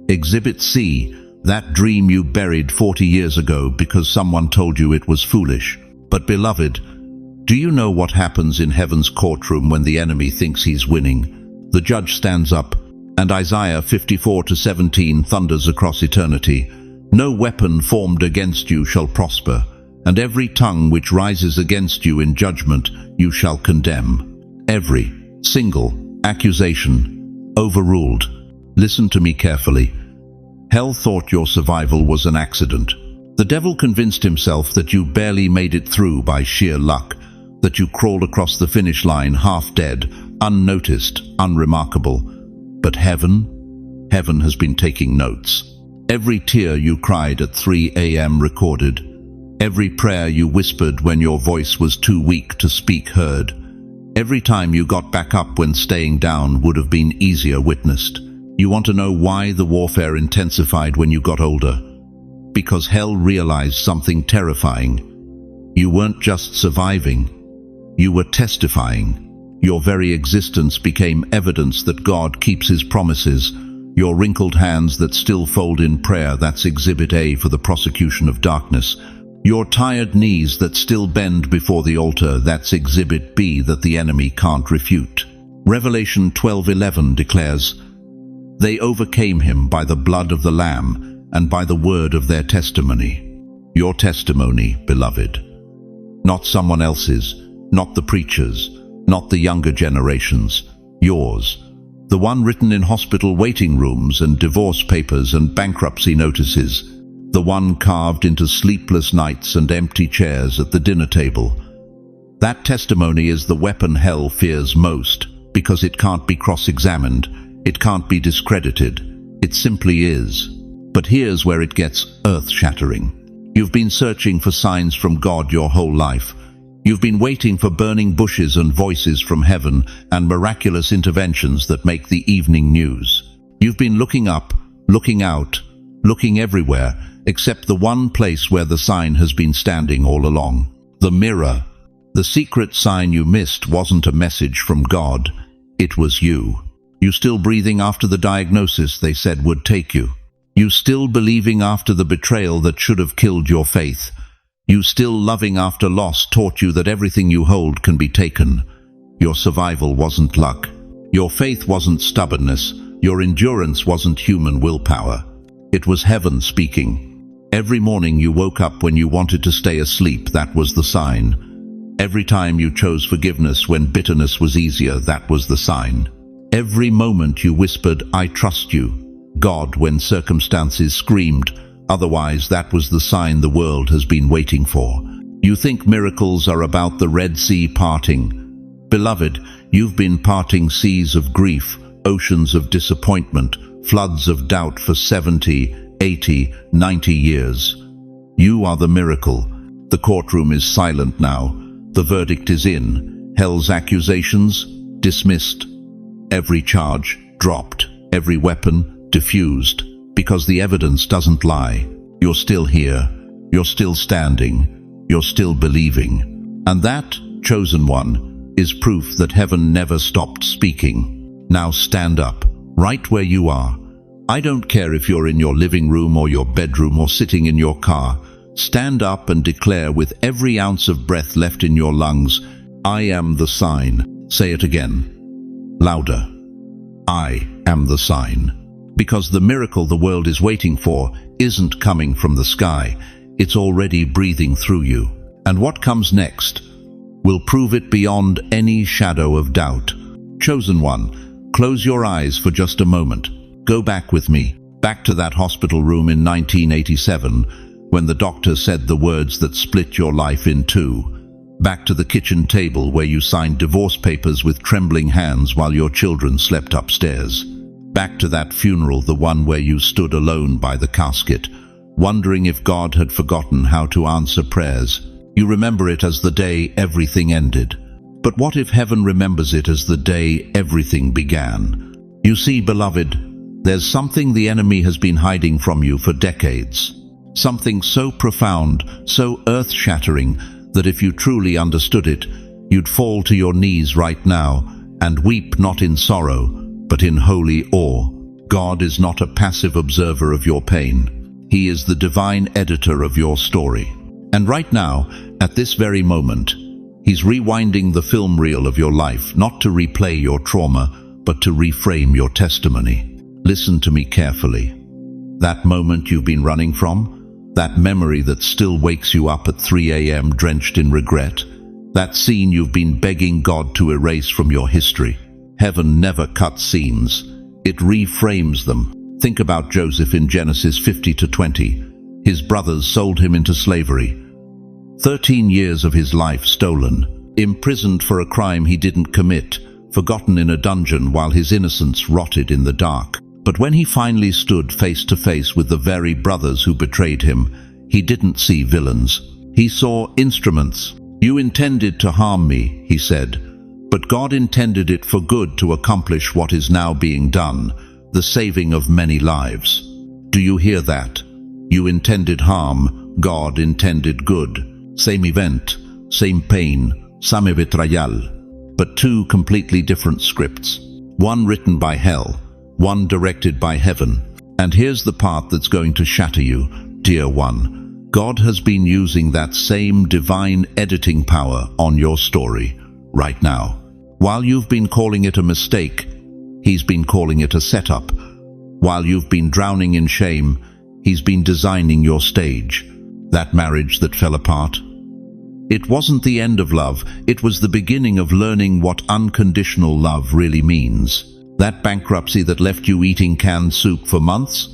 Exhibit C, that dream you buried 40 years ago because someone told you it was foolish. But beloved, do you know what happens in heaven's courtroom when the enemy thinks he's winning? The judge stands up, and Isaiah 54:17 thunders across eternity. No weapon formed against you shall prosper, and every tongue which rises against you in judgment you shall condemn. Every single accusation overruled. Listen to me carefully. Hell thought your survival was an accident. The devil convinced himself that you barely made it through by sheer luck, that you crawled across the finish line half dead, unnoticed, unremarkable. But heaven has been taking notes. Every tear you cried at 3 a.m. recorded. Every prayer you whispered when your voice was too weak to speak heard. Every time you got back up when staying down would have been easier witnessed. You want to know why the warfare intensified when you got older? Because hell realized something terrifying. You weren't just surviving, you were testifying. Your very existence became evidence that God keeps his promises. Your wrinkled hands that still fold in prayer, that's Exhibit A for the prosecution of darkness. Your tired knees that still bend before the altar, that's Exhibit B that the enemy can't refute. Revelation 12:11 declares, "They overcame him by the blood of the Lamb and by the word of their testimony." Your testimony, beloved. Not someone else's, not the preacher's, not the younger generations. Yours. The one written in hospital waiting rooms and divorce papers and bankruptcy notices. The one carved into sleepless nights and empty chairs at the dinner table. That testimony is the weapon hell fears most, because it can't be cross-examined, it can't be discredited, it simply is. But here's where it gets earth-shattering. You've been searching for signs from God your whole life. You've been waiting for burning bushes and voices from heaven and miraculous interventions that make the evening news. You've been looking up, looking out, looking everywhere, except the one place where the sign has been standing all along. The mirror. The secret sign you missed wasn't a message from God. It was you. You still breathing after the diagnosis they said would take you. You still believing after the betrayal that should have killed your faith. You still loving after loss taught you that everything you hold can be taken. Your survival wasn't luck. Your faith wasn't stubbornness. Your endurance wasn't human willpower. It was heaven speaking. Every morning you woke up when you wanted to stay asleep, that was the sign. Every time you chose forgiveness when bitterness was easier, that was the sign. Every moment you whispered, "I trust you, God," when circumstances screamed otherwise, that was the sign the world has been waiting for. You think miracles are about the Red Sea parting. Beloved, you've been parting seas of grief, oceans of disappointment, floods of doubt for 70, 80, 90 years. You are the miracle. The courtroom is silent now. The verdict is in. Hell's accusations dismissed. Every charge dropped. Every weapon diffused. Because the evidence doesn't lie. You're still here. You're still standing. You're still believing. And that, chosen one, is proof that heaven never stopped speaking. Now stand up, right where you are. I don't care if you're in your living room or your bedroom or sitting in your car. Stand up and declare with every ounce of breath left in your lungs, "I am the sign." Say it again. Louder. I am the sign. Because the miracle the world is waiting for isn't coming from the sky. It's already breathing through you. And what comes next will prove it beyond any shadow of doubt. Chosen one, close your eyes for just a moment. Go back with me, back to that hospital room in 1987, when the doctor said the words that split your life in two. Back to the kitchen table where you signed divorce papers with trembling hands while your children slept upstairs. Back to that funeral, the one where you stood alone by the casket, wondering if God had forgotten how to answer prayers. You remember it as the day everything ended. But what if heaven remembers it as the day everything began? You see, beloved, there's something the enemy has been hiding from you for decades. Something so profound, so earth-shattering, that if you truly understood it, you'd fall to your knees right now and weep not in sorrow, but in holy awe. God is not a passive observer of your pain. He is the divine editor of your story. And right now, at this very moment, He's rewinding the film reel of your life, not to replay your trauma, but to reframe your testimony. Listen to me carefully. That moment you've been running from? That memory that still wakes you up at 3 a.m. drenched in regret? That scene you've been begging God to erase from your history? Heaven never cuts scenes. It reframes them. Think about Joseph in Genesis 50-20. His brothers sold him into slavery. 13 years of his life stolen, imprisoned for a crime he didn't commit, forgotten in a dungeon while his innocence rotted in the dark. But when he finally stood face to face with the very brothers who betrayed him, he didn't see villains. He saw instruments. "You intended to harm me," he said, "but God intended it for good to accomplish what is now being done, the saving of many lives." Do you hear that? You intended harm, God intended good. Same event, same pain, same betrayal, but two completely different scripts. One written by hell, one directed by heaven. And here's the part that's going to shatter you, dear one. God has been using that same divine editing power on your story right now. While you've been calling it a mistake, He's been calling it a setup. While you've been drowning in shame, He's been designing your stage. That marriage that fell apart? It wasn't the end of love, it was the beginning of learning what unconditional love really means. That bankruptcy that left you eating canned soup for months?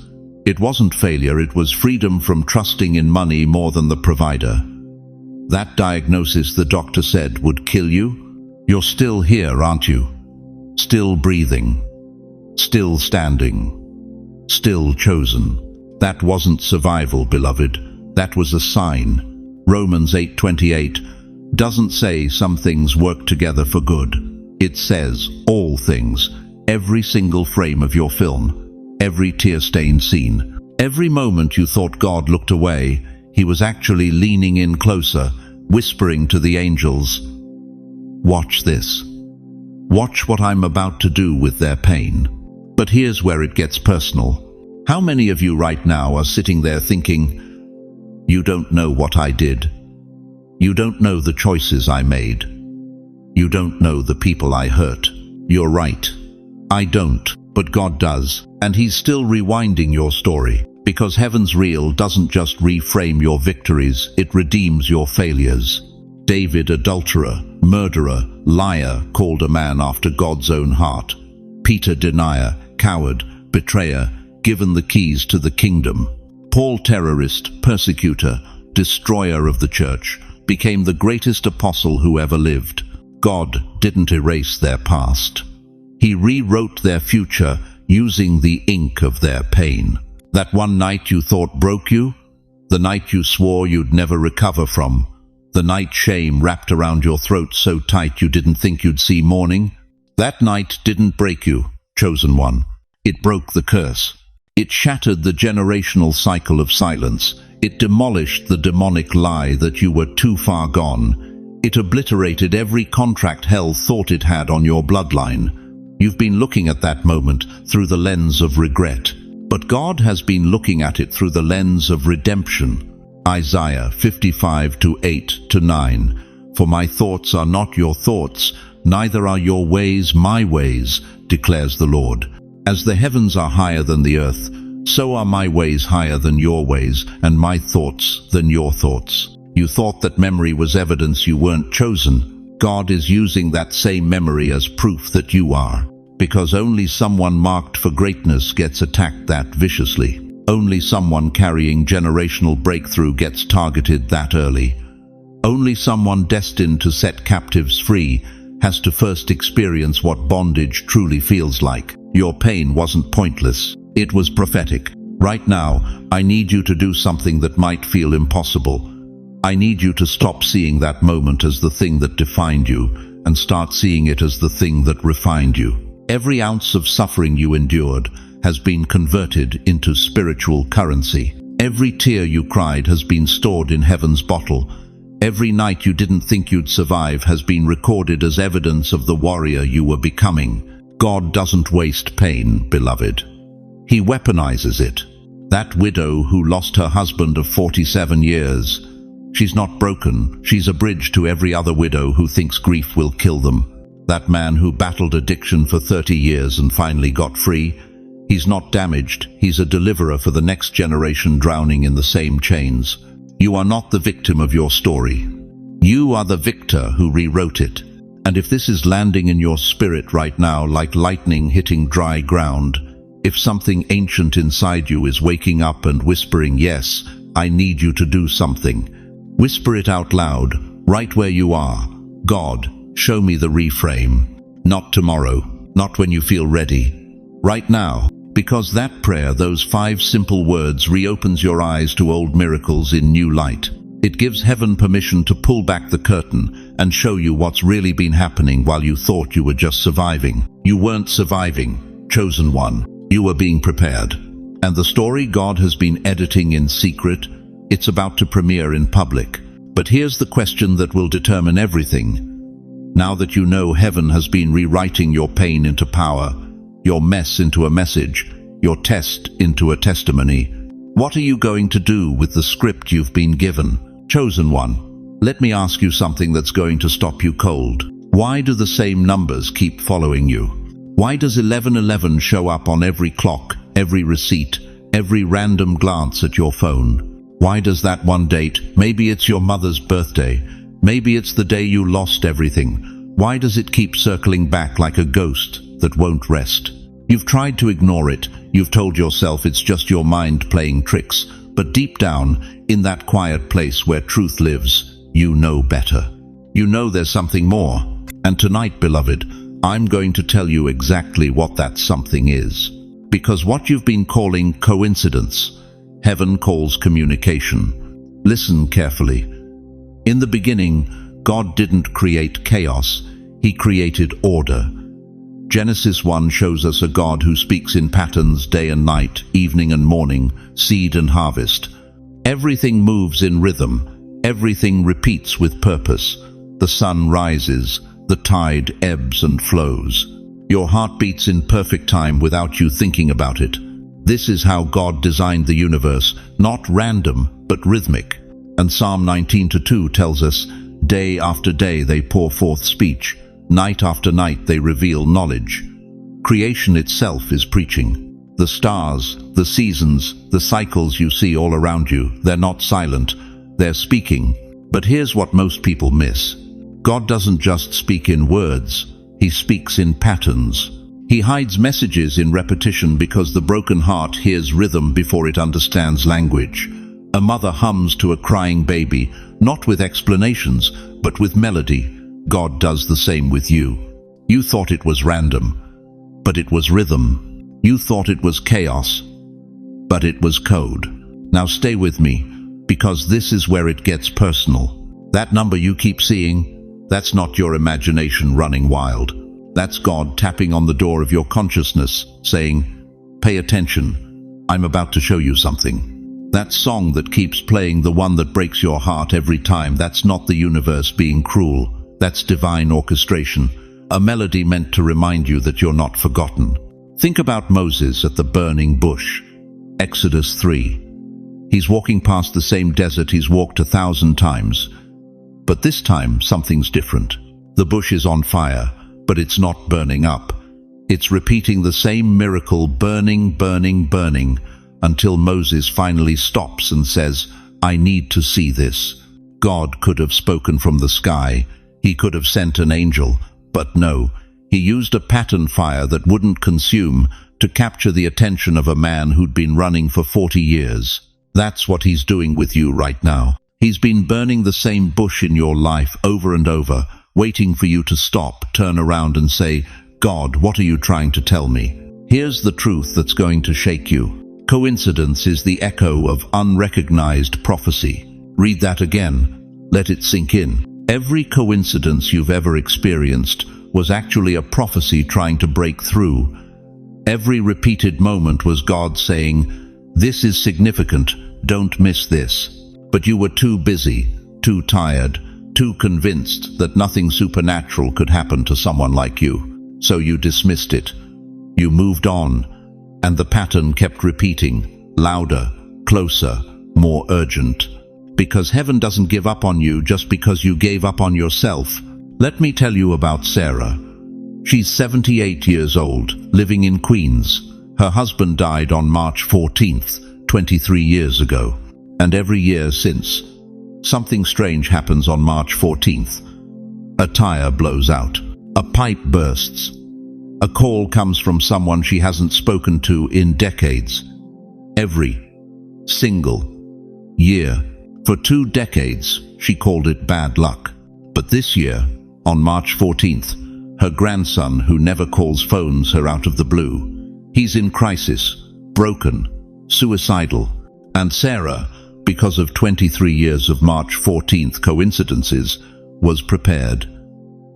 It wasn't failure, it was freedom from trusting in money more than the provider. That diagnosis the doctor said would kill you? You're still here, aren't you? Still breathing. Still standing. Still chosen. That wasn't survival, beloved. That was a sign. Romans 8:28 doesn't say some things work together for good. It says all things, every single frame of your film, every tear-stained scene. Every moment you thought God looked away, He was actually leaning in closer, whispering to the angels, "Watch this. Watch what I'm about to do with their pain." But here's where it gets personal. How many of you right now are sitting there thinking, "You don't know what I did. You don't know the choices I made. You don't know the people I hurt." You're right. I don't, but God does. And He's still rewinding your story. Because heaven's real doesn't just reframe your victories, it redeems your failures. David, adulterer, murderer, liar, called a man after God's own heart. Peter, denier, coward, betrayer, given the keys to the kingdom. Paul, terrorist, persecutor, destroyer of the church, became the greatest apostle who ever lived. God didn't erase their past. He rewrote their future using the ink of their pain. That one night you thought broke you, the night you swore you'd never recover from, the night shame wrapped around your throat so tight you didn't think you'd see morning, that night didn't break you, chosen one. It broke the curse. It shattered the generational cycle of silence. It demolished the demonic lie that you were too far gone. It obliterated every contract hell thought it had on your bloodline. You've been looking at that moment through the lens of regret, but God has been looking at it through the lens of redemption. Isaiah 55:8-9. "For my thoughts are not your thoughts, neither are your ways my ways, declares the Lord. As the heavens are higher than the earth, so are my ways higher than your ways, and my thoughts than your thoughts." You thought that memory was evidence you weren't chosen. God is using that same memory as proof that you are. Because only someone marked for greatness gets attacked that viciously. Only someone carrying generational breakthrough gets targeted that early. Only someone destined to set captives free has to first experience what bondage truly feels like. Your pain wasn't pointless. It was prophetic. Right now, I need you to do something that might feel impossible. I need you to stop seeing that moment as the thing that defined you and start seeing it as the thing that refined you. Every ounce of suffering you endured has been converted into spiritual currency. Every tear you cried has been stored in heaven's bottle. Every night you didn't think you'd survive has been recorded as evidence of the warrior you were becoming. God doesn't waste pain, beloved. He weaponizes it. That widow who lost her husband of 47 years, she's not broken. She's a bridge to every other widow who thinks grief will kill them. That man who battled addiction for 30 years and finally got free, he's not damaged, He's a deliverer for the next generation drowning in the same chains. You are not the victim of your story. You are the victor who rewrote it. And if this is landing in your spirit right now like lightning hitting dry ground, if something ancient inside you is waking up and whispering, yes, I need you to do something, whisper it out loud, right where you are. God, show me the reframe. Not tomorrow, not when you feel ready. Right now, because that prayer, those 5 simple words, reopens your eyes to old miracles in new light. It gives heaven permission to pull back the curtain and show you what's really been happening while you thought you were just surviving. You weren't surviving, chosen one. You were being prepared. And the story God has been editing in secret, it's about to premiere in public. But here's the question that will determine everything. Now that you know heaven has been rewriting your pain into power, your mess into a message, your test into a testimony, what are you going to do with the script you've been given? Chosen one, let me ask you something that's going to stop you cold. Why do the same numbers keep following you? Why does 1111 show up on every clock, every receipt, every random glance at your phone? Why does that one date, maybe it's your mother's birthday, maybe it's the day you lost everything, why does it keep circling back like a ghost that won't rest? You've tried to ignore it, you've told yourself it's just your mind playing tricks, but deep down, in that quiet place where truth lives, you know better. You know there's something more. And tonight, beloved, I'm going to tell you exactly what that something is. Because what you've been calling coincidence, heaven calls communication. Listen carefully. In the beginning, God didn't create chaos, He created order. Genesis 1 shows us a God who speaks in patterns day and night, evening and morning, seed and harvest. Everything moves in rhythm. Everything repeats with purpose. The sun rises, the tide ebbs and flows. Your heart beats in perfect time without you thinking about it. This is how God designed the universe, not random, but rhythmic. And Psalm 19:2 tells us, day after day they pour forth speech. Night after night they reveal knowledge. Creation itself is preaching. The stars, the seasons, the cycles you see all around you, they're not silent, they're speaking. But here's what most people miss. God doesn't just speak in words, He speaks in patterns. He hides messages in repetition because the broken heart hears rhythm before it understands language. A mother hums to a crying baby, not with explanations, but with melody. God does the same with you. You thought it was random, but it was rhythm. You thought it was chaos, but it was code. Now stay with me, because this is where it gets personal. That number you keep seeing, that's not your imagination running wild. That's God tapping on the door of your consciousness, saying, pay attention, I'm about to show you something. That song that keeps playing, the one that breaks your heart every time, that's not the universe being cruel. That's divine orchestration, a melody meant to remind you that you're not forgotten. Think about Moses at the burning bush. Exodus 3. He's walking past the same desert he's walked 1,000 times. But this time, something's different. The bush is on fire, but it's not burning up. It's repeating the same miracle, burning, burning, burning, until Moses finally stops and says, I need to see this. God could have spoken from the sky. He could have sent an angel, but no, He used a pattern fire that wouldn't consume to capture the attention of a man who'd been running for 40 years. That's what He's doing with you right now. He's been burning the same bush in your life over and over, waiting for you to stop, turn around and say, God, what are you trying to tell me? Here's the truth that's going to shake you. Coincidence is the echo of unrecognized prophecy. Read that again. Let it sink in. Every coincidence you've ever experienced was actually a prophecy trying to break through. Every repeated moment was God saying, this is significant, don't miss this. But you were too busy, too tired, too convinced that nothing supernatural could happen to someone like you. So you dismissed it. You moved on, and the pattern kept repeating, louder, closer, more urgent. Because heaven doesn't give up on you just because you gave up on yourself. Let me tell you about Sarah. She's 78 years old, living in Queens. Her husband died on March 14th, 23 years ago. And every year since, something strange happens on March 14th. A tire blows out. A pipe bursts. A call comes from someone she hasn't spoken to in decades. Every single year. For 2 decades, she called it bad luck. But this year, on March 14th, her grandson, who never calls, phones her out of the blue. He's in crisis, broken, suicidal. And Sarah, because of 23 years of March 14th coincidences, was prepared.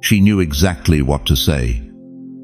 She knew exactly what to say.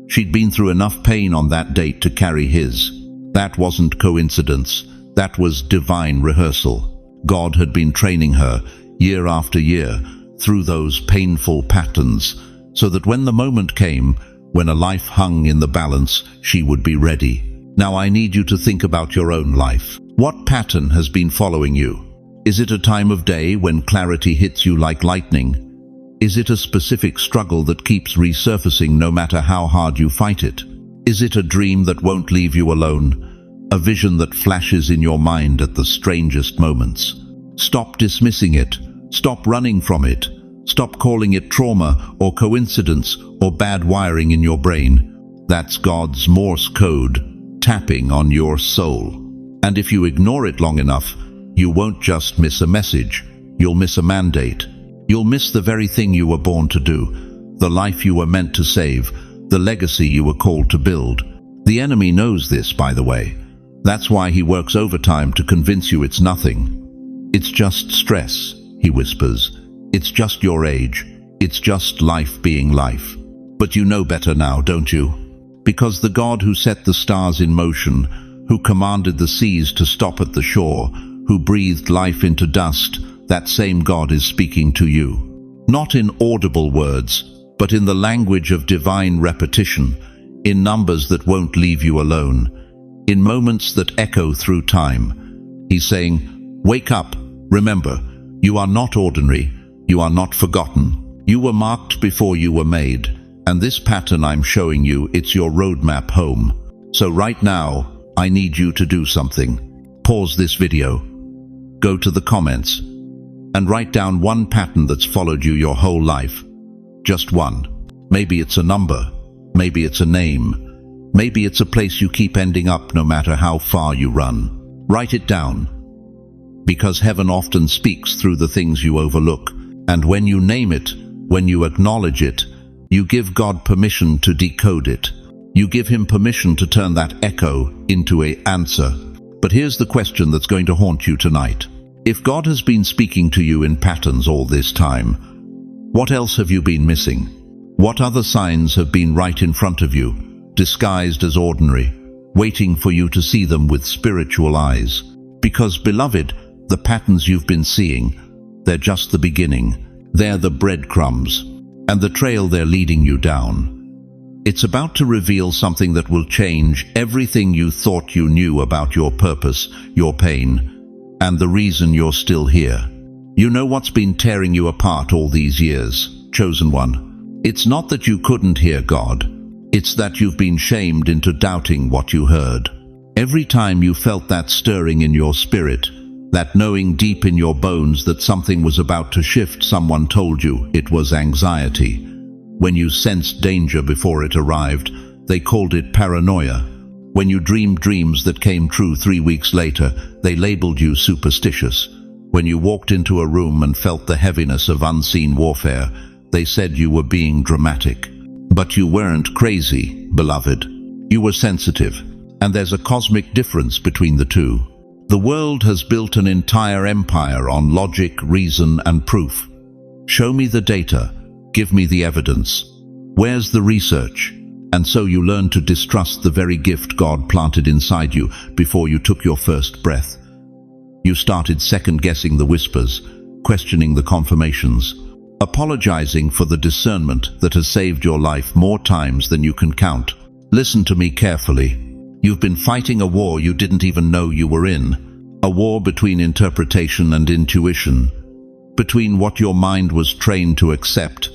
She'd been through enough pain on that date to carry his. That wasn't coincidence. That was divine rehearsal. God had been training her, year after year, through those painful patterns, so that when the moment came, when a life hung in the balance, she would be ready. Now I need you to think about your own life. What pattern has been following you? Is it a time of day when clarity hits you like lightning? Is it a specific struggle that keeps resurfacing no matter how hard you fight it? Is it a dream that won't leave you alone? A vision that flashes in your mind at the strangest moments? Stop dismissing it. Stop running from it. Stop calling it trauma or coincidence or bad wiring in your brain. That's God's Morse code, tapping on your soul. And if you ignore it long enough, you won't just miss a message, you'll miss a mandate. You'll miss the very thing you were born to do, the life you were meant to save, the legacy you were called to build. The enemy knows this, by the way. That's why he works overtime to convince you it's nothing. It's just stress, he whispers. It's just your age. It's just life being life. But you know better now, don't you? Because the God who set the stars in motion, who commanded the seas to stop at the shore, who breathed life into dust, that same God is speaking to you. Not in audible words, but in the language of divine repetition, in numbers that won't leave you alone, in moments that echo through time. He's saying, wake up, remember, you are not ordinary, you are not forgotten. You were marked before you were made, and this pattern I'm showing you, it's your roadmap home. So right now, I need you to do something. Pause this video, go to the comments, and write down one pattern that's followed you your whole life. Just one. Maybe it's a number, maybe it's a name, maybe it's a place you keep ending up no matter how far you run. Write it down, because heaven often speaks through the things you overlook. And when you name it, when you acknowledge it, you give God permission to decode it. You give him permission to turn that echo into an answer. But here's the question that's going to haunt you tonight. If God has been speaking to you in patterns all this time, what else have you been missing? What other signs have been right in front of you, disguised as ordinary, waiting for you to see them with spiritual eyes? Because, beloved, the patterns you've been seeing, they're just the beginning. They're the breadcrumbs, and the trail they're leading you down. It's about to reveal something that will change everything you thought you knew about your purpose, your pain, and the reason you're still here. You know what's been tearing you apart all these years, chosen one? It's not that you couldn't hear God. It's that you've been shamed into doubting what you heard. Every time you felt that stirring in your spirit, that knowing deep in your bones that something was about to shift, someone told you it was anxiety. When you sensed danger before it arrived, they called it paranoia. When you dreamed dreams that came true 3 weeks later, they labeled you superstitious. When you walked into a room and felt the heaviness of unseen warfare, they said you were being dramatic. But you weren't crazy, beloved. You were sensitive, and there's a cosmic difference between the two. The world has built an entire empire on logic, reason, and proof. Show me the data. Give me the evidence. Where's the research? And so you learn to distrust the very gift God planted inside you before you took your first breath. You started second-guessing the whispers, questioning the confirmations, apologizing for the discernment that has saved your life more times than you can count. Listen to me carefully. You've been fighting a war you didn't even know you were in, a war between interpretation and intuition, between what your mind was trained to accept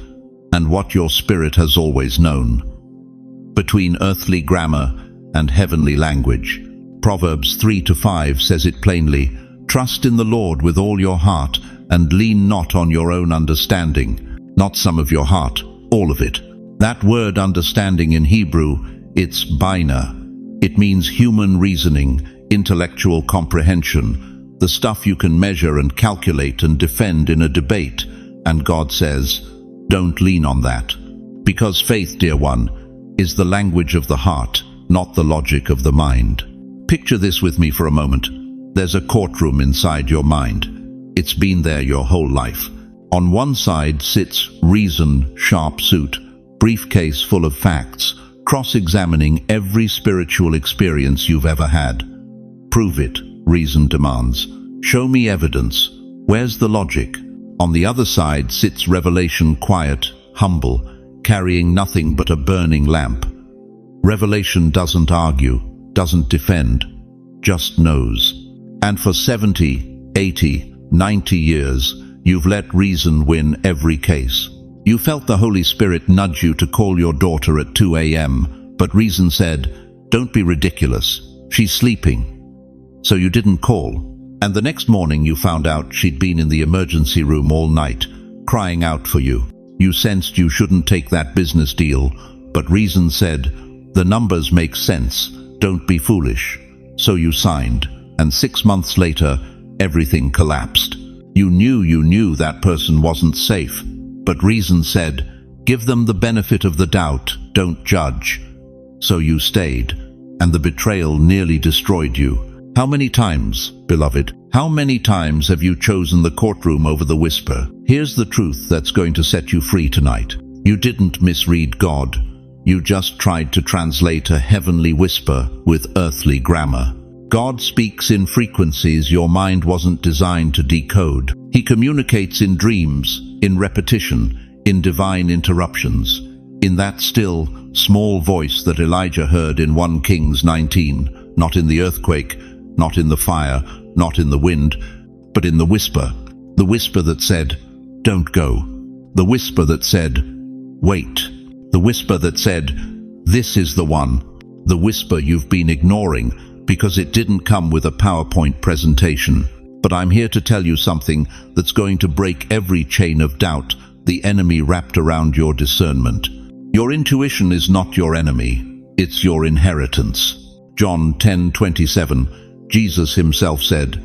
and what your spirit has always known, between earthly grammar and heavenly language. Proverbs 3:5 says it plainly, "Trust in the Lord with all your heart, and lean not on your own understanding." Not some of your heart, all of it. That word understanding in Hebrew, it's bina. It means human reasoning, intellectual comprehension, the stuff you can measure and calculate and defend in a debate. And God says, don't lean on that. Because faith, dear one, is the language of the heart, not the logic of the mind. Picture this with me for a moment. There's a courtroom inside your mind. It's been there your whole life. On one side sits reason, sharp suit, briefcase full of facts, cross-examining every spiritual experience you've ever had. Prove it, reason demands. Show me evidence. Where's the logic? On the other side sits revelation, quiet, humble, carrying nothing but a burning lamp. Revelation doesn't argue, doesn't defend, just knows. And for 70, 80, 90 years, you've let reason win every case. You felt the Holy Spirit nudge you to call your daughter at 2 a.m., but reason said, don't be ridiculous, she's sleeping. So you didn't call. And the next morning you found out she'd been in the emergency room all night, crying out for you. You sensed you shouldn't take that business deal, but reason said, the numbers make sense, don't be foolish. So you signed, and 6 months later, everything collapsed. You knew that person wasn't safe, but reason said, give them the benefit of the doubt, don't judge. So you stayed, and the betrayal nearly destroyed you. How many times, beloved, how many times have you chosen the courtroom over the whisper? Here's the truth that's going to set you free tonight. You didn't misread God. You just tried to translate a heavenly whisper with earthly grammar. God speaks in frequencies your mind wasn't designed to decode. He communicates in dreams, in repetition, in divine interruptions, in that still, small voice that Elijah heard in 1 Kings 19, not in the earthquake, not in the fire, not in the wind, but in the whisper that said, don't go. The whisper that said, wait. The whisper that said, this is the one. The whisper you've been ignoring because it didn't come with a PowerPoint presentation. But I'm here to tell you something that's going to break every chain of doubt the enemy wrapped around your discernment. Your intuition is not your enemy, it's your inheritance. John 10:27, Jesus himself said,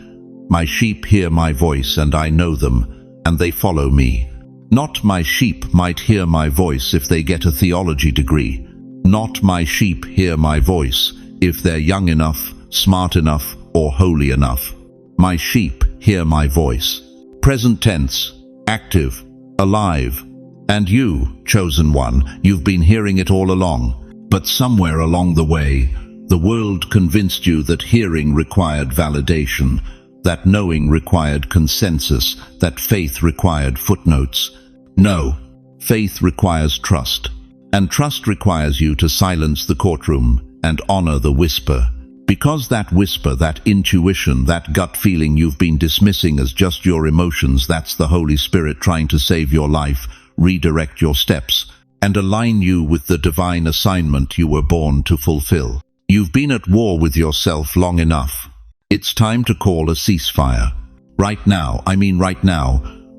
my sheep hear my voice and I know them, and they follow me. Not my sheep might hear my voice if they get a theology degree. Not my sheep hear my voice if they're young enough, smart enough, or holy enough. My sheep hear my voice. Present tense, active, alive. And you, chosen one, you've been hearing it all along. But somewhere along the way, the world convinced you that hearing required validation, that knowing required consensus, that faith required footnotes. No, faith requires trust. And trust requires you to silence the courtroom and honor the whisper. Because that whisper, that intuition, that gut feeling you've been dismissing as just your emotions, that's the Holy Spirit trying to save your life, redirect your steps, and align you with the divine assignment you were born to fulfill. You've been at war with yourself long enough. It's time to call a ceasefire. Right now,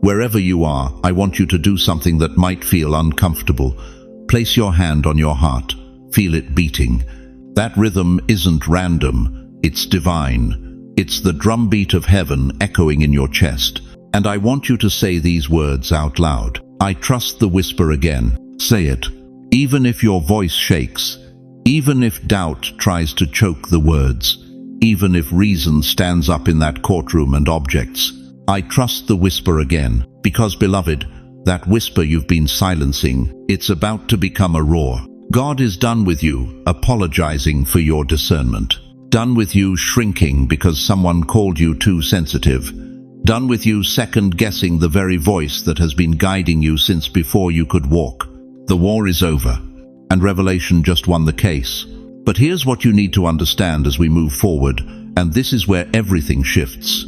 wherever you are, I want you to do something that might feel uncomfortable. Place your hand on your heart. Feel it beating. That rhythm isn't random, it's divine. It's the drumbeat of heaven echoing in your chest. And I want you to say these words out loud. I trust the whisper again. Say it. Even if your voice shakes, even if doubt tries to choke the words, even if reason stands up in that courtroom and objects, I trust the whisper again. Because, beloved, that whisper you've been silencing, it's about to become a roar. God is done with you apologizing for your discernment. Done with you shrinking because someone called you too sensitive. Done with you second-guessing the very voice that has been guiding you since before you could walk. The war is over, and Revelation just won the case. But here's what you need to understand as we move forward, and this is where everything shifts.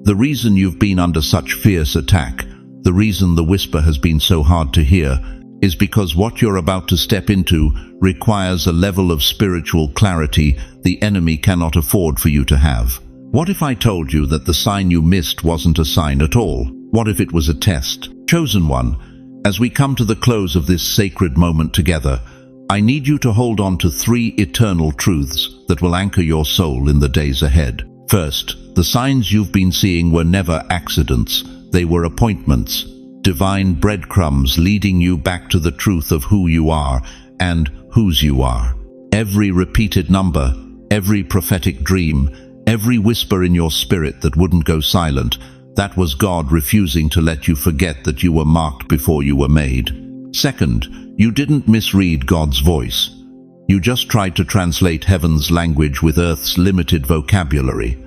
The reason you've been under such fierce attack, the reason the whisper has been so hard to hear, is because what you're about to step into requires a level of spiritual clarity the enemy cannot afford for you to have. What if I told you that the sign you missed wasn't a sign at all? What if it was a test? Chosen one, as we come to the close of this sacred moment together, I need you to hold on to 3 eternal truths that will anchor your soul in the days ahead. First, the signs you've been seeing were never accidents. They were appointments, divine breadcrumbs leading you back to the truth of who you are and whose you are. Every repeated number, every prophetic dream, every whisper in your spirit that wouldn't go silent, that was God refusing to let you forget that you were marked before you were made. Second, you didn't misread God's voice. You just tried to translate heaven's language with earth's limited vocabulary.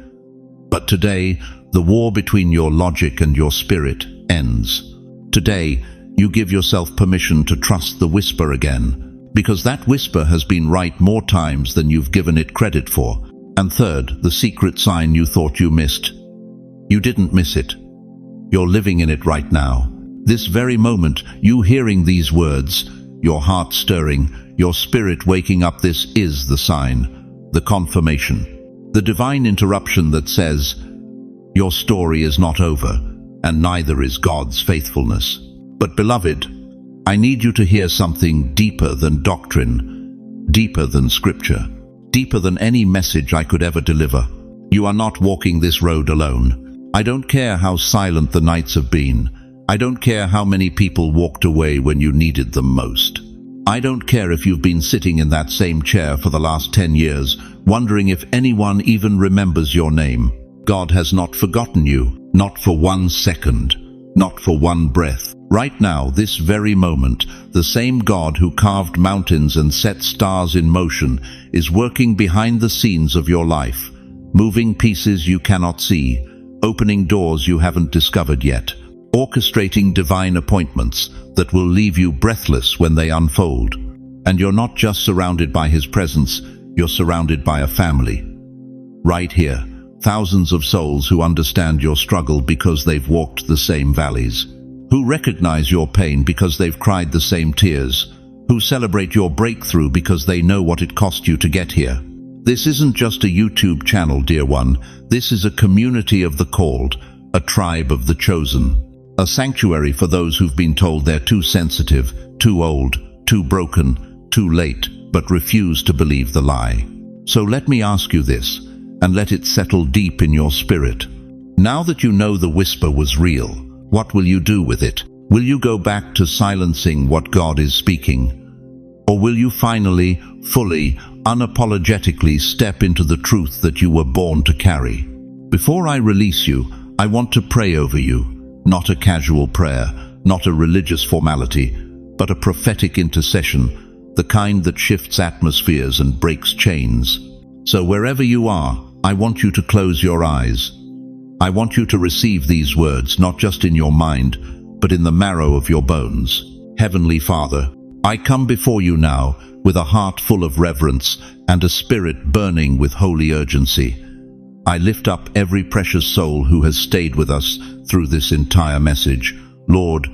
But today, the war between your logic and your spirit ends. Today, you give yourself permission to trust the whisper again, because that whisper has been right more times than you've given it credit for. And third, the secret sign you thought you missed. You didn't miss it. You're living in it right now. This very moment, you hearing these words, your heart stirring, your spirit waking up, this is the sign, the confirmation, the divine interruption that says, your story is not over, and neither is God's faithfulness. But beloved, I need you to hear something deeper than doctrine, deeper than scripture, deeper than any message I could ever deliver. You are not walking this road alone. I don't care how silent the nights have been. I don't care how many people walked away when you needed them most. I don't care if you've been sitting in that same chair for the last 10 years, wondering if anyone even remembers your name. God has not forgotten you, not for 1 second, not for 1 breath. Right now, this very moment, the same God who carved mountains and set stars in motion is working behind the scenes of your life, moving pieces you cannot see, opening doors you haven't discovered yet, orchestrating divine appointments that will leave you breathless when they unfold. And you're not just surrounded by His presence, you're surrounded by a family. Right here, thousands of souls who understand your struggle because they've walked the same valleys, who recognize your pain because they've cried the same tears, who celebrate your breakthrough because they know what it cost you to get here. This isn't just a YouTube channel, dear one. This is a community of the called, a tribe of the chosen. A sanctuary for those who've been told they're too sensitive, too old, too broken, too late, but refuse to believe the lie. So let me ask you this, and let it settle deep in your spirit. Now that you know the whisper was real, what will you do with it? Will you go back to silencing what God is speaking? Or will you finally, fully, unapologetically step into the truth that you were born to carry? Before I release you, I want to pray over you. Not a casual prayer, not a religious formality, but a prophetic intercession, the kind that shifts atmospheres and breaks chains. So wherever you are, I want you to close your eyes. I want you to receive these words not just in your mind, but in the marrow of your bones. Heavenly Father, I come before you now with a heart full of reverence and a spirit burning with holy urgency. I lift up every precious soul who has stayed with us through this entire message. Lord,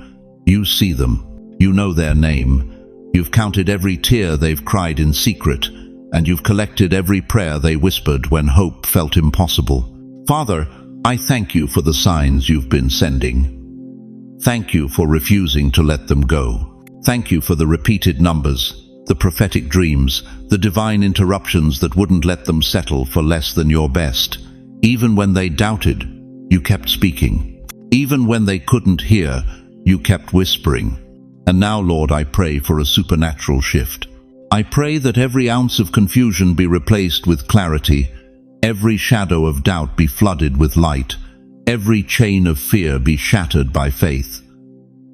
you see them. You know their name. You've counted every tear they've cried in secret, and you've collected every prayer they whispered when hope felt impossible. Father, I thank you for the signs you've been sending. Thank you for refusing to let them go. Thank you for the repeated numbers, the prophetic dreams, the divine interruptions that wouldn't let them settle for less than your best. Even when they doubted, you kept speaking. Even when they couldn't hear, you kept whispering. And now, Lord, I pray for a supernatural shift. I pray that every ounce of confusion be replaced with clarity, every shadow of doubt be flooded with light, every chain of fear be shattered by faith.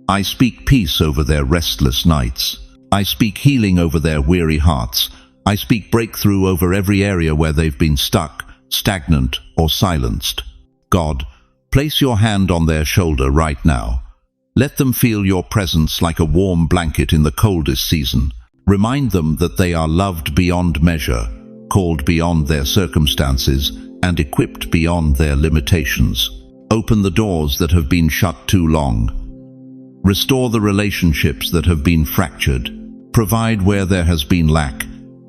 I speak peace over their restless nights. I speak healing over their weary hearts. I speak breakthrough over every area where they've been stuck, stagnant, or silenced. God, place your hand on their shoulder right now. Let them feel your presence like a warm blanket in the coldest season. Remind them that they are loved beyond measure, called beyond their circumstances, and equipped beyond their limitations. Open the doors that have been shut too long. Restore the relationships that have been fractured. Provide where there has been lack.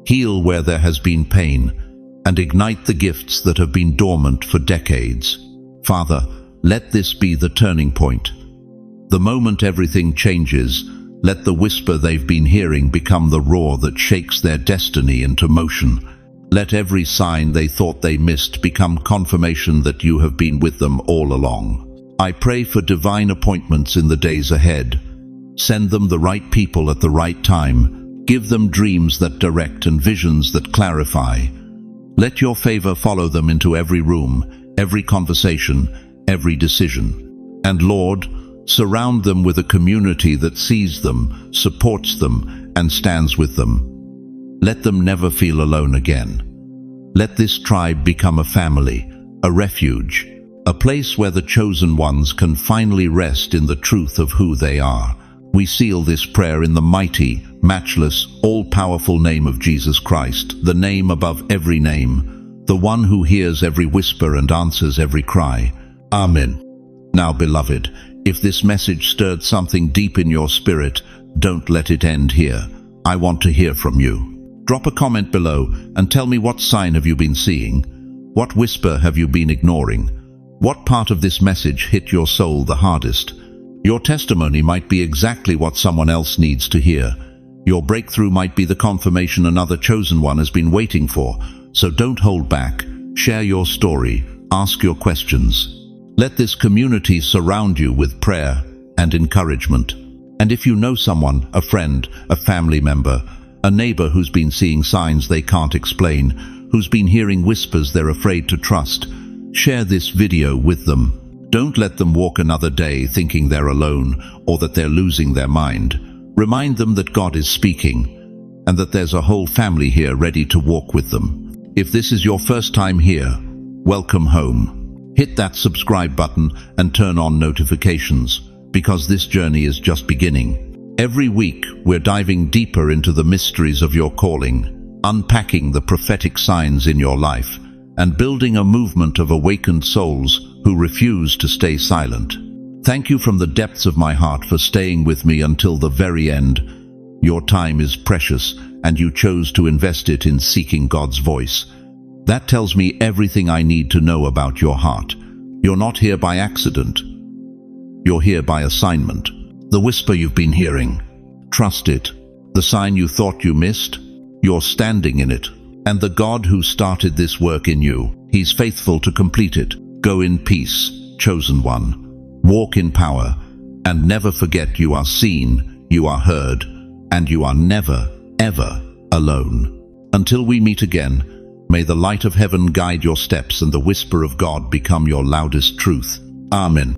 Heal where there has been pain. And ignite the gifts that have been dormant for decades. Father, let this be the turning point. The moment everything changes, let the whisper they've been hearing become the roar that shakes their destiny into motion. Let every sign they thought they missed become confirmation that you have been with them all along. I pray for divine appointments in the days ahead. Send them the right people at the right time. Give them dreams that direct and visions that clarify. Let your favor follow them into every room, every conversation, every decision. And Lord, surround them with a community that sees them, supports them, and stands with them. Let them never feel alone again. Let this tribe become a family, a refuge, a place where the chosen ones can finally rest in the truth of who they are. We seal this prayer in the mighty, matchless, all-powerful name of Jesus Christ, the name above every name, the one who hears every whisper and answers every cry. Amen. Now, beloved, if this message stirred something deep in your spirit, don't let it end here. I want to hear from you. Drop a comment below and tell me, what sign have you been seeing? What whisper have you been ignoring? What part of this message hit your soul the hardest? Your testimony might be exactly what someone else needs to hear. Your breakthrough might be the confirmation another chosen one has been waiting for. So don't hold back. Share your story. Ask your questions. Let this community surround you with prayer and encouragement. And if you know someone, a friend, a family member, a neighbor who's been seeing signs they can't explain, who's been hearing whispers they're afraid to trust, share this video with them. Don't let them walk another day thinking they're alone or that they're losing their mind. Remind them that God is speaking and that there's a whole family here ready to walk with them. If this is your first time here, welcome home. Hit that subscribe button and turn on notifications, because this journey is just beginning. Every week, we're diving deeper into the mysteries of your calling, unpacking the prophetic signs in your life, and building a movement of awakened souls who refuse to stay silent. Thank you from the depths of my heart for staying with me until the very end. Your time is precious, and you chose to invest it in seeking God's voice. That tells me everything I need to know about your heart. You're not here by accident. You're here by assignment. The whisper you've been hearing, trust it. The sign you thought you missed, you're standing in it. And the God who started this work in you, He's faithful to complete it. Go in peace, chosen one. Walk in power, and never forget you are seen, you are heard, and you are never, ever alone. Until we meet again, may the light of heaven guide your steps and the whisper of God become your loudest truth. Amen.